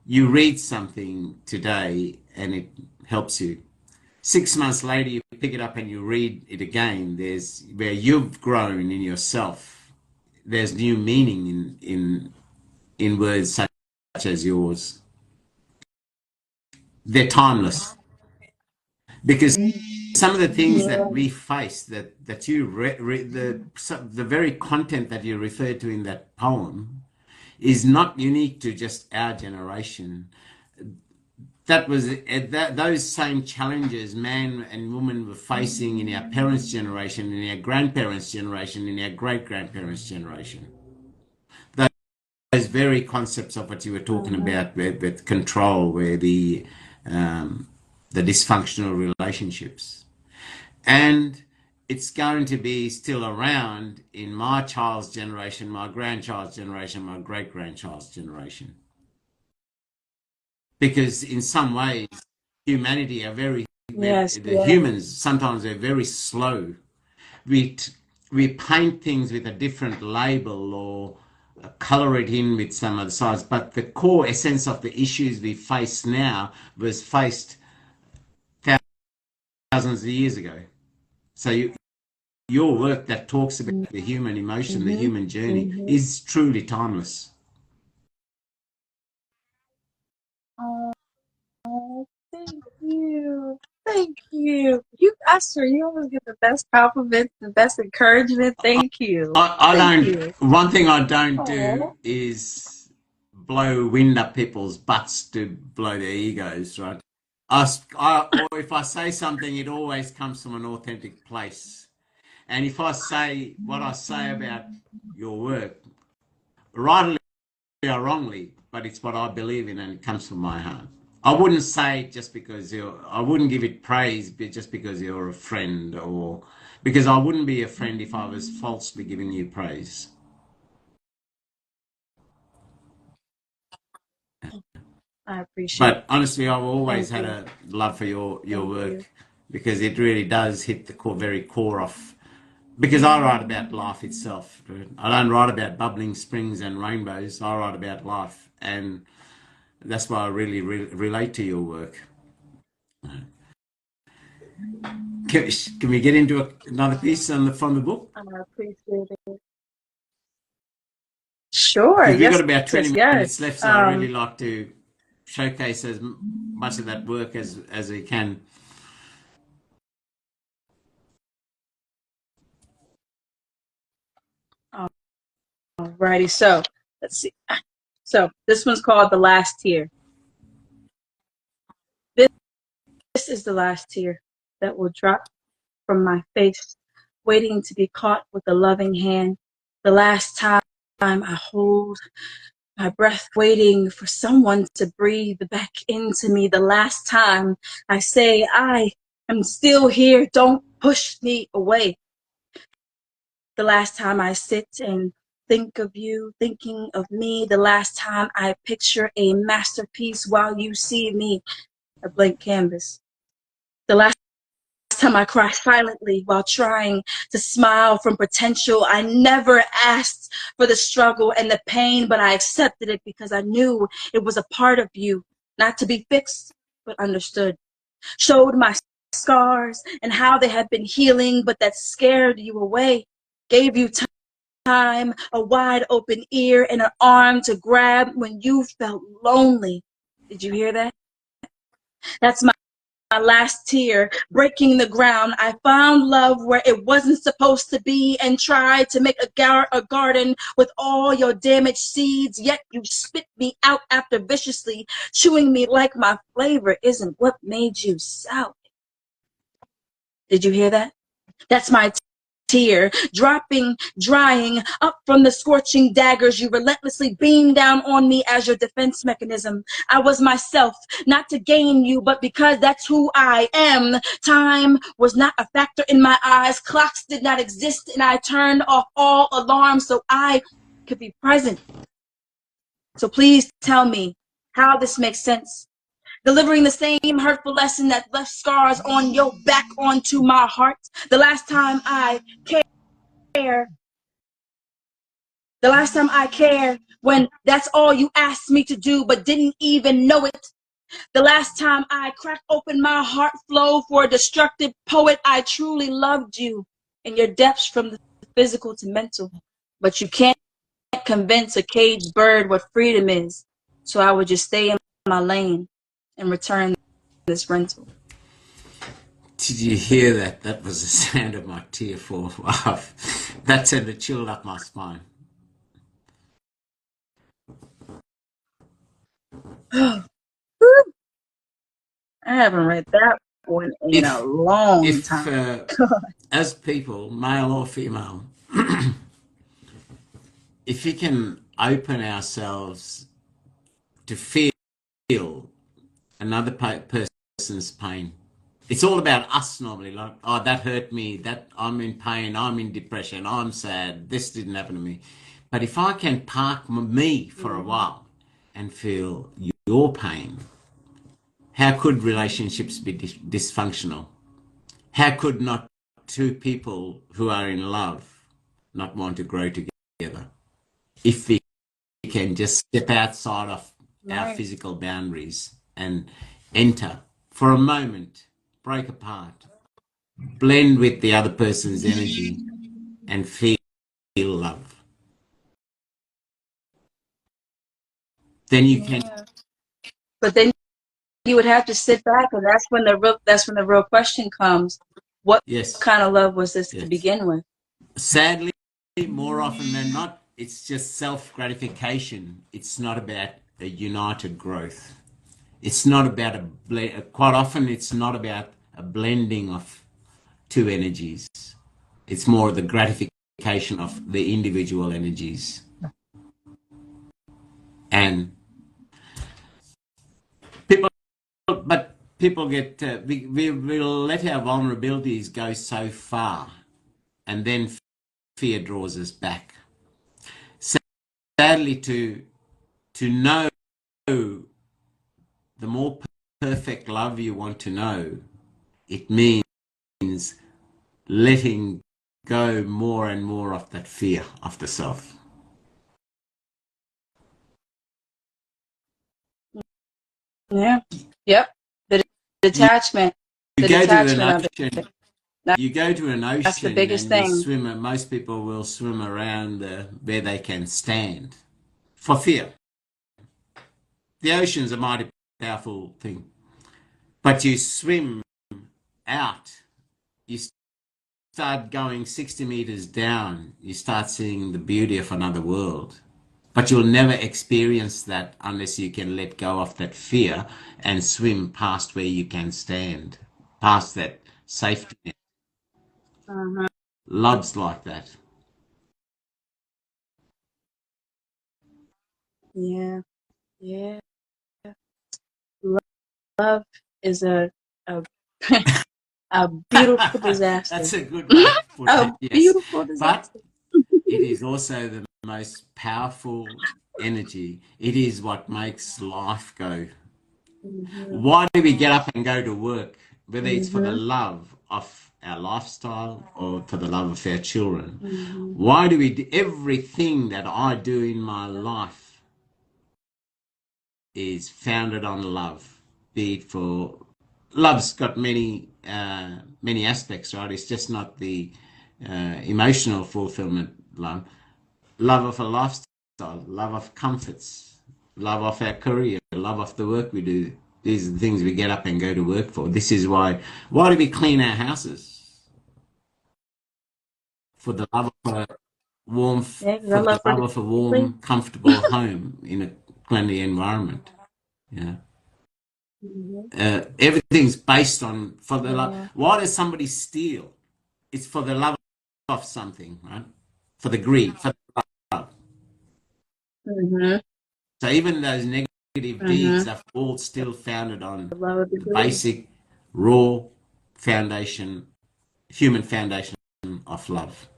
you read something today and it helps you. 6 months later, you pick it up and you read it again. There's where you've grown in yourself. There's new meaning in words such as yours. They're timeless because some of the things that we face that you the very content that you referred to in that poem is not unique to just our generation. That was those same challenges man and woman were facing in our parents' generation, in our grandparents' generation, in our great grandparents' generation. Those very concepts of what you were talking about with control, where the dysfunctional relationships, and it's going to be still around in my child's generation, my grandchild's generation, my great grandchild's generation. Because in some ways, humanity are Yes, the yes. humans sometimes are very slow. We we paint things with a different label or color it in with some other sides, but the core essence of the issues we face now was faced thousands of years ago. So your work that talks about the human emotion, the Mm-hmm. human journey, Mm-hmm. is truly timeless. Oh, thank you. Thank you. I swear, you always get the best compliments, the best encouragement. Thank you. I Thank don't. you. One thing I don't do Oh. is blow wind up people's butts to blow their egos, right? Or if I say something, it always comes from an authentic place. And if I say what I say about your work, rightly or wrongly, but it's what I believe in and it comes from my heart. I wouldn't say it just because I wouldn't give it praise just because you're a friend or because I wouldn't be a friend if I was falsely giving you praise. I appreciate But honestly, I've it. always Thank had you. a love for your Thank you. work because it really does hit the very core of. Because I write about life itself. I don't write about bubbling springs and rainbows. I write about life, and that's why I really relate to your work. Can we get into another piece from the book? I appreciate it. Sure. Because we've got Yes. about Yes. 20 minutes Yes. left, so I really like to showcase as much of that work as we can. Alrighty. So let's see. So this one's called The Last Tear. This is the last tear that will drop from my face, waiting to be caught with a loving hand. The last time I hold my breath, waiting for someone to breathe back into me. The last time I say, I am still here, don't push me away. The last time I sit and think of you, thinking of me. The last time I picture a masterpiece while you see me, a blank canvas. The last time I cry silently while trying to smile from potential. I never asked for the struggle and the pain, but I accepted it because I knew it was a part of you, not to be fixed, but understood. Showed my scars and how they had been healing, but that scared you away. Gave you time, a wide open ear, and an arm to grab when you felt lonely. Did you hear that? That's my last tear, breaking the ground. I found love where it wasn't supposed to be and tried to make a garden with all your damaged seeds, yet you spit me out after viciously chewing me like my flavor isn't what made you sour. Did you hear that? That's my tear, dropping, drying up from the scorching daggers you relentlessly beamed down on me as your defense mechanism. I was myself, not to gain you, but because that's who I am. Time was not a factor in my eyes. Clocks did not exist, and I turned off all alarms so I could be present. So please tell me how this makes sense. Delivering the same hurtful lesson that left scars on your back onto my heart. The last time I cared, when that's all you asked me to do, but didn't even know it. The last time I cracked open my heart flow for a destructive poet, I truly loved you in your depths from the physical to mental. But you can't convince a caged bird what freedom is. So I would just stay in my lane and return this rental. Did you hear that? That was the sound of my tear fall off. That sent a chill up my spine. I haven't read that one in a long time. As people, male or female, if you can open ourselves to feel another person's pain, it's all about us normally. Like, oh, that hurt me, that I'm in pain, I'm in depression, I'm sad, this didn't happen to me. But if I can park me for a while and feel your pain, how could relationships be dysfunctional? How could not two people who are in love not want to grow together? If we can just step outside of our physical boundaries and enter for a moment, break apart, blend with the other person's energy and feel love. Then you can. But then you would have to sit back, and that's when the real question comes. What kind of love was this to begin with? Sadly, more often than not, it's just self-gratification. It's not about a united growth. It's not about quite often it's not about a blending of two energies. It's more the gratification of the individual energies. And people get, we will let our vulnerabilities go so far, and then fear draws us back. Sadly, to know the more perfect love you want to know, it means letting go more and more of that fear of the self. Yeah. Yep. The detachment. You go to an ocean. You go to an ocean. That's the biggest thing. Swim. Most people will swim around where they can stand for fear. The ocean's a mighty powerful thing, but you swim out. You start going 60 meters down. You start seeing the beauty of another world. But you'll never experience that unless you can let go of that fear and swim past where you can stand, past that safety net. Love's like that. Yeah. Yeah. Love is a beautiful disaster. That's a good way to put it. Yes. Beautiful disaster. But it is also the most powerful energy. It is what makes life go. Why do we get up and go to work? Whether it's for the love of our lifestyle or for the love of our children. Why do we do everything that I do in my life is founded on love? Be it for love's got many aspects, right? It's just not the emotional fulfillment love. Love of a lifestyle, love of comforts, love of our career, love of the work we do. These are the things we get up and go to work for. This is why do we clean our houses? For the love of a warmth, for the love of a warm, comfortable home in a cleanly environment. Yeah. Everything's based on for the love. Why does somebody steal? It's for the love off something, right? For the greed, for the love. Mm-hmm. So even those negative Mm-hmm. deeds are all still founded The on love of the the greed. basic, raw foundation, human foundation of love.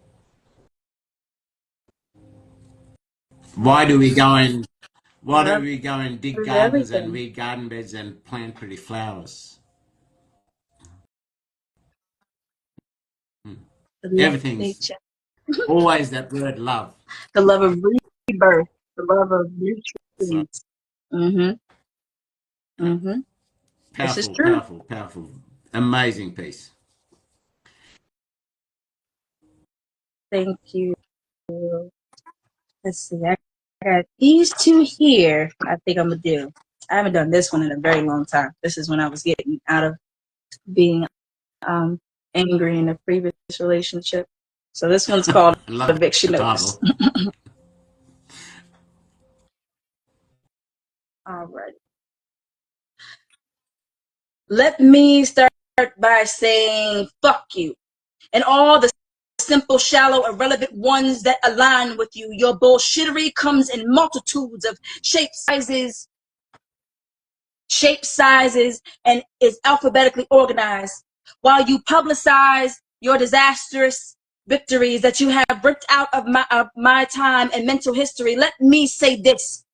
Why do we go and why do Love we go and dig is gardens and everything. weed garden beds and plant pretty flowers? Hmm. The love of Everything's nature. always that word love. The love of rebirth. The love of So nutrients. Mm-hmm. Mm-hmm. This is powerful, true. powerful, powerful, amazing piece. Thank you. Let's see. I got these two here. I think I'm gonna do. I haven't done this one in a very long time. This is when I was getting out of being angry in a previous relationship. So this one's called I love Eviction the Notice. title. All right. Let me start by saying fuck you and all the simple, shallow, irrelevant ones that align with you. Your bullshittery comes in multitudes of shapes, sizes, and is alphabetically organized. While you publicize your disastrous victories that you have ripped out of my time and mental history, let me say this.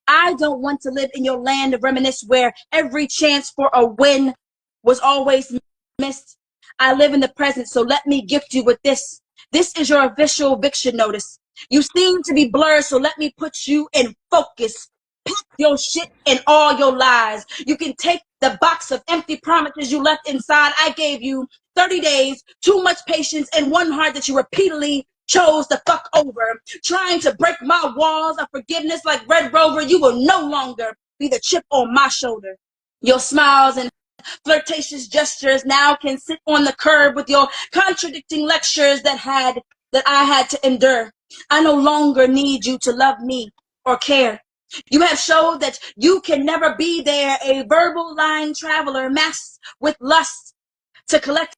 I don't want to live in your land of reminisce where every chance for a win was always missed. I live in the present, so let me gift you with this. This is your official eviction notice. You seem to be blurred, so let me put you in focus. Pack your shit and all your lies. You can take the box of empty promises you left inside. I gave you 30 days, too much patience, and one heart that you repeatedly chose to fuck over. Trying to break my walls of forgiveness like Red Rover, you will no longer be the chip on my shoulder. Your smiles and flirtatious gestures now can sit on the curb with your contradicting lectures that I had to endure. I no longer need you to love me or care. You have showed that you can never be there, a verbal line traveler masked with lust to collect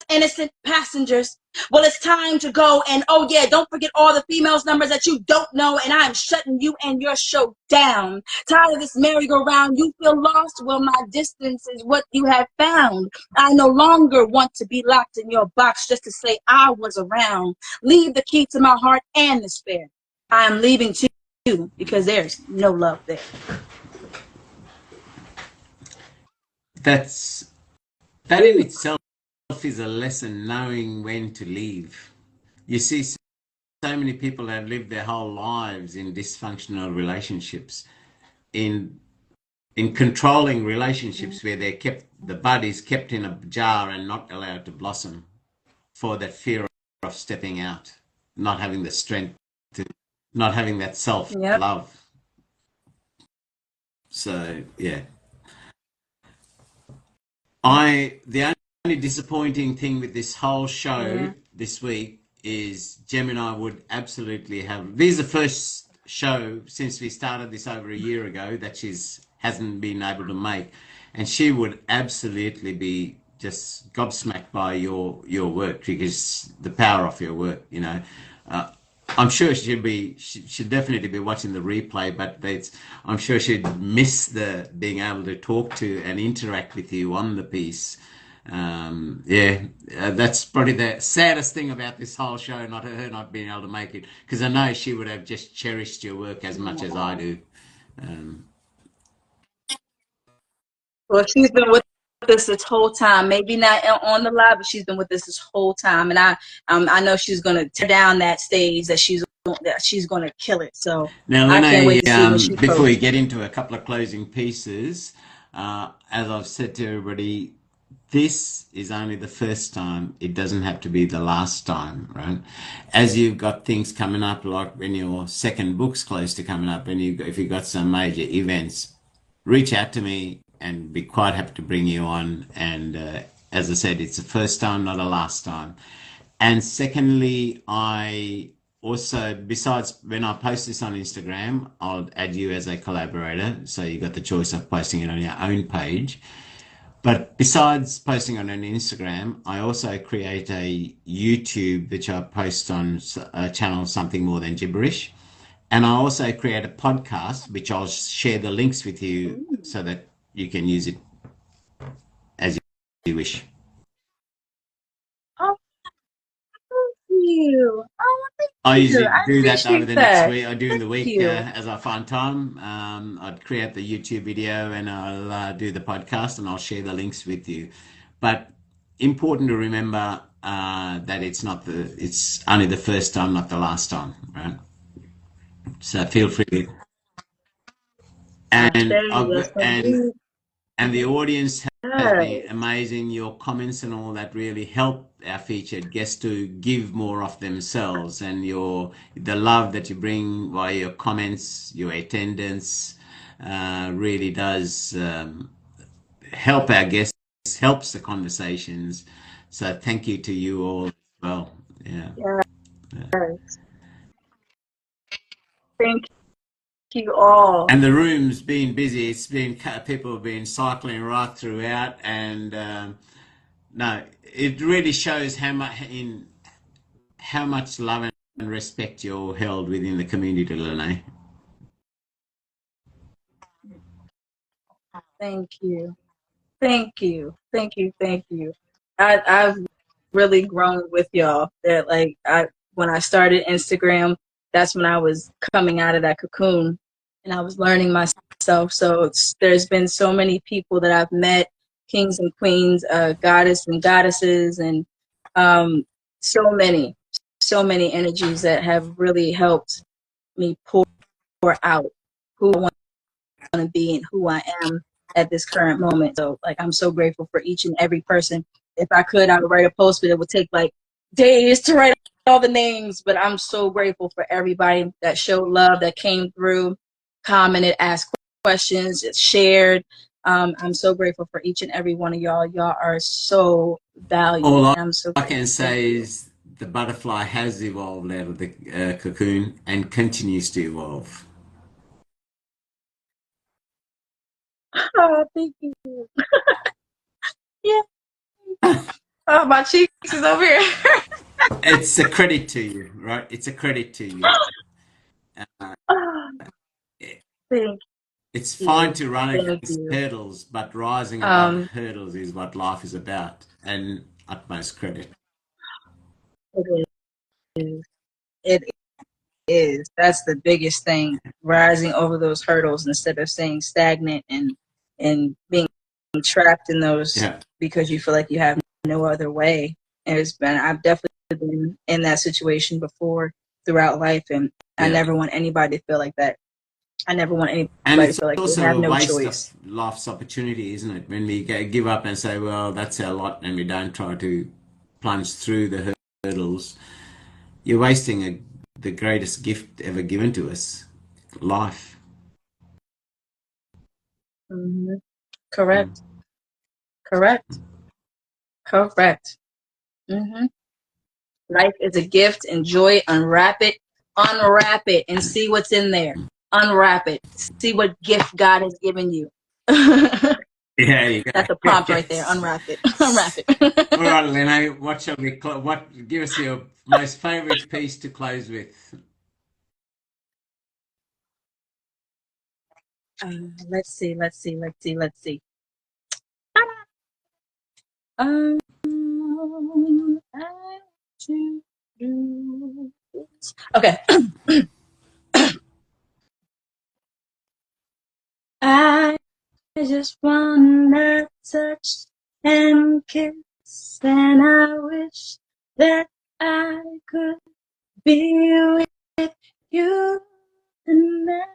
innocent passengers. Well, it's time to go. And oh yeah, don't forget all the females' numbers that you don't know. And I'm shutting you and your show down. Tired of this merry-go-round. You feel lost? Well, my distance is what you have found. I no longer want to be locked in your box just to say I was around. Leave the key to my heart and the spare. I am leaving too because there's no love there. That in itself is a lesson, knowing when to leave. You see, so many people have lived their whole lives in dysfunctional relationships, in controlling relationships where the bud is kept in a jar and not allowed to blossom for that fear of stepping out, not having the strength to, not having that self Yep. love. So yeah, the only disappointing thing with this whole show this week is Gemini would absolutely have. This is the first show since we started this over a year ago that she's hasn't been able to make, and she would absolutely be just gobsmacked by your work, because the power of your work, you know. I'm sure she'd definitely be watching the replay, but I'm sure she'd miss the being able to talk to and interact with you on the piece. That's probably the saddest thing about this whole show, not her not being able to make it, because I know she would have just cherished your work as much as I do. Um, Well, she's been with us this whole time. Maybe not on the live, but she's been with us this whole time. And I know she's gonna tear down that stage. That she's gonna kill it. So Now, I can't Lanai, wait to see when she before we posts. get into a couple of closing pieces, as I've said to everybody, this is only the first time. It doesn't have to be the last time, right? As you've got things coming up, like when your second book's close to coming up, and if you've got some major events, reach out to me and be quite happy to bring you on. And as I said, it's the first time, not a last time. And secondly, I also, besides when I post this on Instagram, I'll add you as a collaborator. So you got the choice of posting it on your own page. But besides posting on an Instagram, I also create a YouTube which I post on a channel Something More Than Gibberish. And I also create a podcast which I'll share the links with you so that you can use it as you wish. Oh, thank you. Oh, thank I you. usually I do that over appreciate the next that. week. I do in the Thank week you. as I find time. I'd create the YouTube video and I'll do the podcast and I'll share the links with you. But important to remember that it's only the first time, not the last time, right? So feel free. I And say yes, indeed. and the audience has Yes. been amazing. Your comments and all that really help our featured guests to give more of themselves, and the love that you bring via your comments, your attendance, really does help our guests, helps the conversations. So thank you to you all as well. Yeah. Yes. Thank you all. And the room's been busy. It's been people have been cycling right throughout, and no, it really shows how much love and respect you're held within the community, Lanai. Thank you. Thank you. Thank you. Thank you. I've really grown with y'all. That like when I started Instagram, that's when I was coming out of that cocoon and I was learning myself. So there's been so many people that I've met, kings and queens, goddess and goddesses, and um, so many, so many energies that have really helped me pour out who I want to be and who I am at this current moment. So like I'm so grateful for each and every person. If I could, I would write a post, but it would take like days to write all the names. But I'm so grateful for everybody that showed love, that came through, commented, asked questions, shared. I'm so grateful for each and every one of y'all. Y'all are so valued, All and I'm so I can grateful. Thank say you. is the butterfly has evolved out of the cocoon and continues to evolve. Oh, thank you. Yeah. Oh, my cheeks is over here. It's a credit to you, right? It's a credit to you. Uh, Oh, thank it's fine you. to run Thank against you. hurdles, but rising above Um, hurdles is what life is about, and utmost credit. it is. It is. That's the biggest thing. Rising over those hurdles instead of staying stagnant and being trapped in those Yeah. because you feel like you have no other way. And I've definitely been in that situation before throughout life, and I Yeah. never want anybody to feel like that. I never want anybody And to it's feel like they also have a no waste of choice. life's opportunity, isn't it? When we give up and say, well, that's our lot, and we don't try to plunge through the hurdles, you're wasting the greatest gift ever given to us, life. Mm-hmm. Mm. Correct. Correct. Correct. Mm-hmm. Life is a gift. Enjoy it. Unwrap it, and see what's in there. Unwrap it. See what gift God has given you. That's Yeah, you go. a prompt right there. Yes. Unwrap it. Unwrap it. All right, Leno, what shall we what give us your most favorite piece to close with? Let's see. Let's see. Let's see. Let's see. Um, I to do this. Okay. I just wanna touch and kiss, and I wish that I could be with you tonight.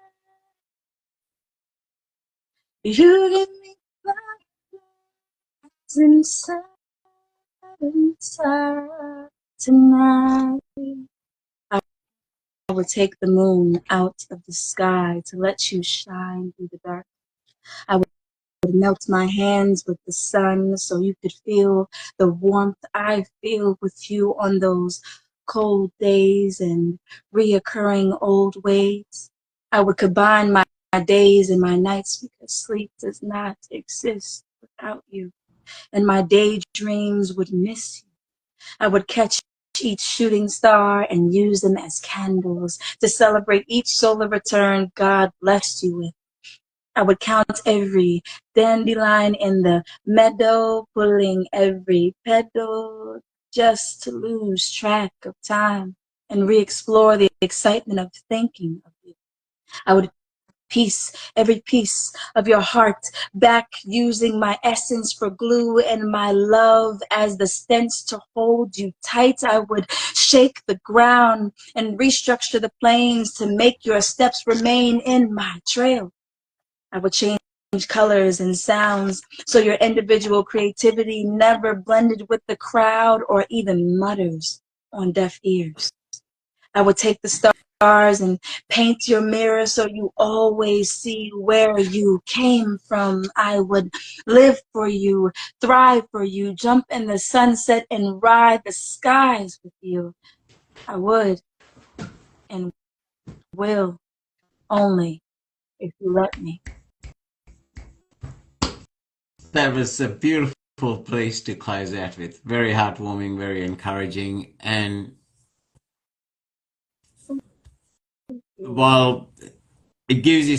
You give me life inside tonight. I will take the moon out of the sky to let you shine through the dark. I would melt my hands with the sun so you could feel the warmth I feel with you on those cold days and reoccurring old ways. I would combine my days and my nights because sleep does not exist without you. and my daydreams would miss you. I would catch each shooting star and use them as candles to celebrate each solar return God blessed you with. I would count every dandelion in the meadow, pulling every petal just to lose track of time and re-explore the excitement of thinking of you. I would piece every piece of your heart back using my essence for glue and my love as the stench to hold you tight. I would shake the ground and restructure the plains to make your steps remain in my trail. I would change colors and sounds so your individual creativity never blended with the crowd or even mutters on deaf ears. I would take the stars and paint your mirror so you always see where you came from. I would live for you, thrive for you, jump in the sunset and ride the skies with you. I would and will only if you let me. That was a beautiful place to close out with. Very heartwarming, very encouraging, and while it gives you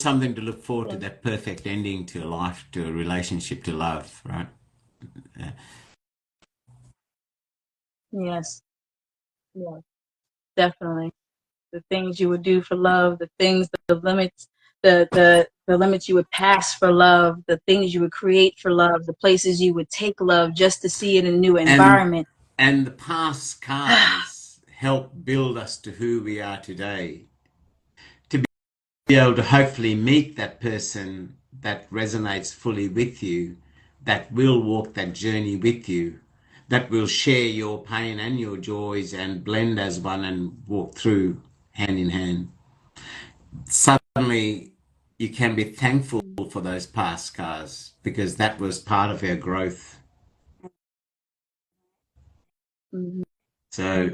something to look forward to, that perfect ending to life, to a relationship, to love, right? Yeah. Yes, yes, definitely. The things you would do for love, the things, the limits, the limits you would pass for love, the things you would create for love, the places you would take love just to see it in a new and environment. and the past scars help build us to who we are today, to be able to hopefully meet that person that resonates fully with you, that will walk that journey with you, that will share your pain and your joys and blend as one and walk through hand in hand. Suddenly you can be thankful for those past scars because that was part of our growth. Mm-hmm. So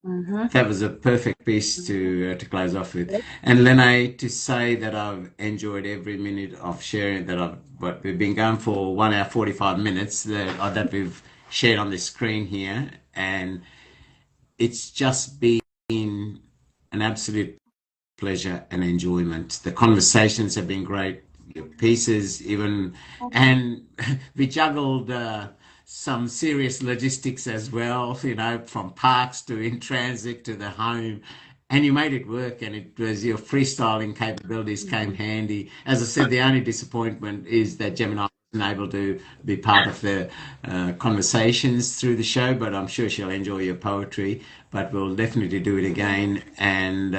Mm-hmm. that was a perfect piece to close off with. And Lanai, to say that I've enjoyed every minute of sharing that I've. But we've been going for 1 hour 45 minutes that we've shared on the screen here, and it's just been an absolute pleasure and enjoyment. The conversations have been great. Your pieces, even, and we juggled some serious logistics as well. You know, from parks to in transit to the home, and you made it work. And it was your freestyling capabilities came handy. As I said, the only disappointment is that Gemini wasn't able to be part of the conversations through the show, but I'm sure she'll enjoy your poetry. But we'll definitely do it again. And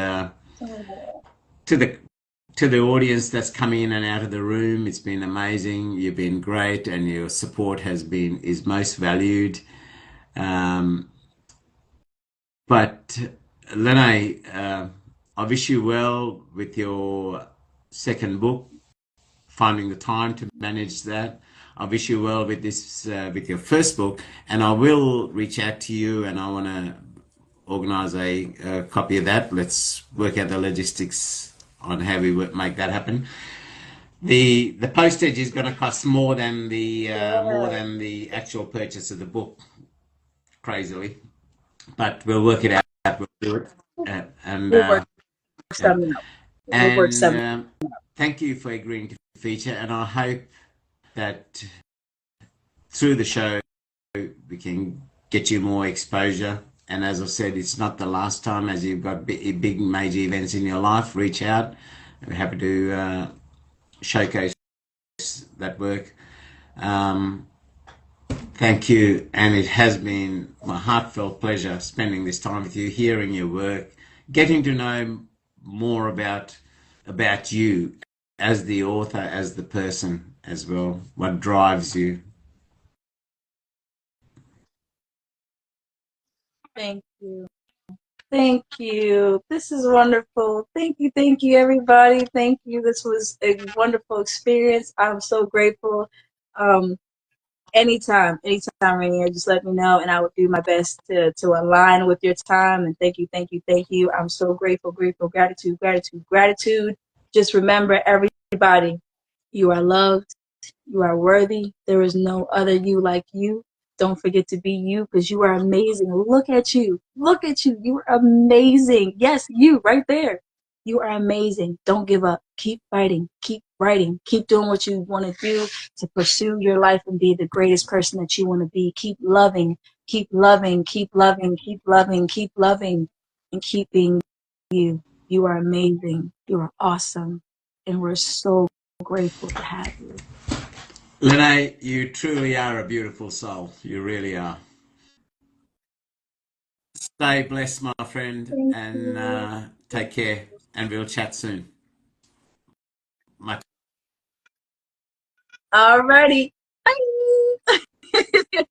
to the to the audience that's coming in and out of the room, it's been amazing. You've been great, and your support is most valued. Um, but Lanai, I wish you well with your second book, finding the time to manage that. I wish you well with this, with your first book, and I will reach out to you, and I want to organize a copy of that. Let's work out the logistics on how we make that happen. The postage is going to cost more than the actual purchase of the book, crazily, but we'll work it out. We'll do it, and We'll work yeah. something out. We'll work And something. thank you for agreeing to feature. And I hope that through the show we can get you more exposure. And as I said, it's not the last time. As you've got big major events in your life, reach out. We're happy to showcase that work. Um, Thank you, and it has been my heartfelt pleasure spending this time with you, hearing your work, getting to know more about you as the author, as the person as well. What drives you? Thank you. Thank you. This is wonderful. Thank you, everybody. Thank you. This was a wonderful experience. I'm so grateful. Um, anytime, Rainier, just let me know, and I will do my best to align with your time. And thank you. I'm so grateful, gratitude. Just remember, everybody, you are loved. You are worthy. There is no other you like you. Don't forget to be you because you are amazing. Look at you. Look at you. You are amazing. Yes, you right there. You are amazing. Don't give up. Keep fighting. Keep writing. Keep doing what you want to do to pursue your life and be the greatest person that you want to be. Keep loving. Keep loving. Keep loving. Keep loving. Keep loving. And keep being you. You are amazing. You are awesome. And we're so grateful to have you. Lanai, you truly are a beautiful soul. You really are. Stay blessed, my friend, Thank and you. take care. And we'll chat soon. Much Alrighty. Bye.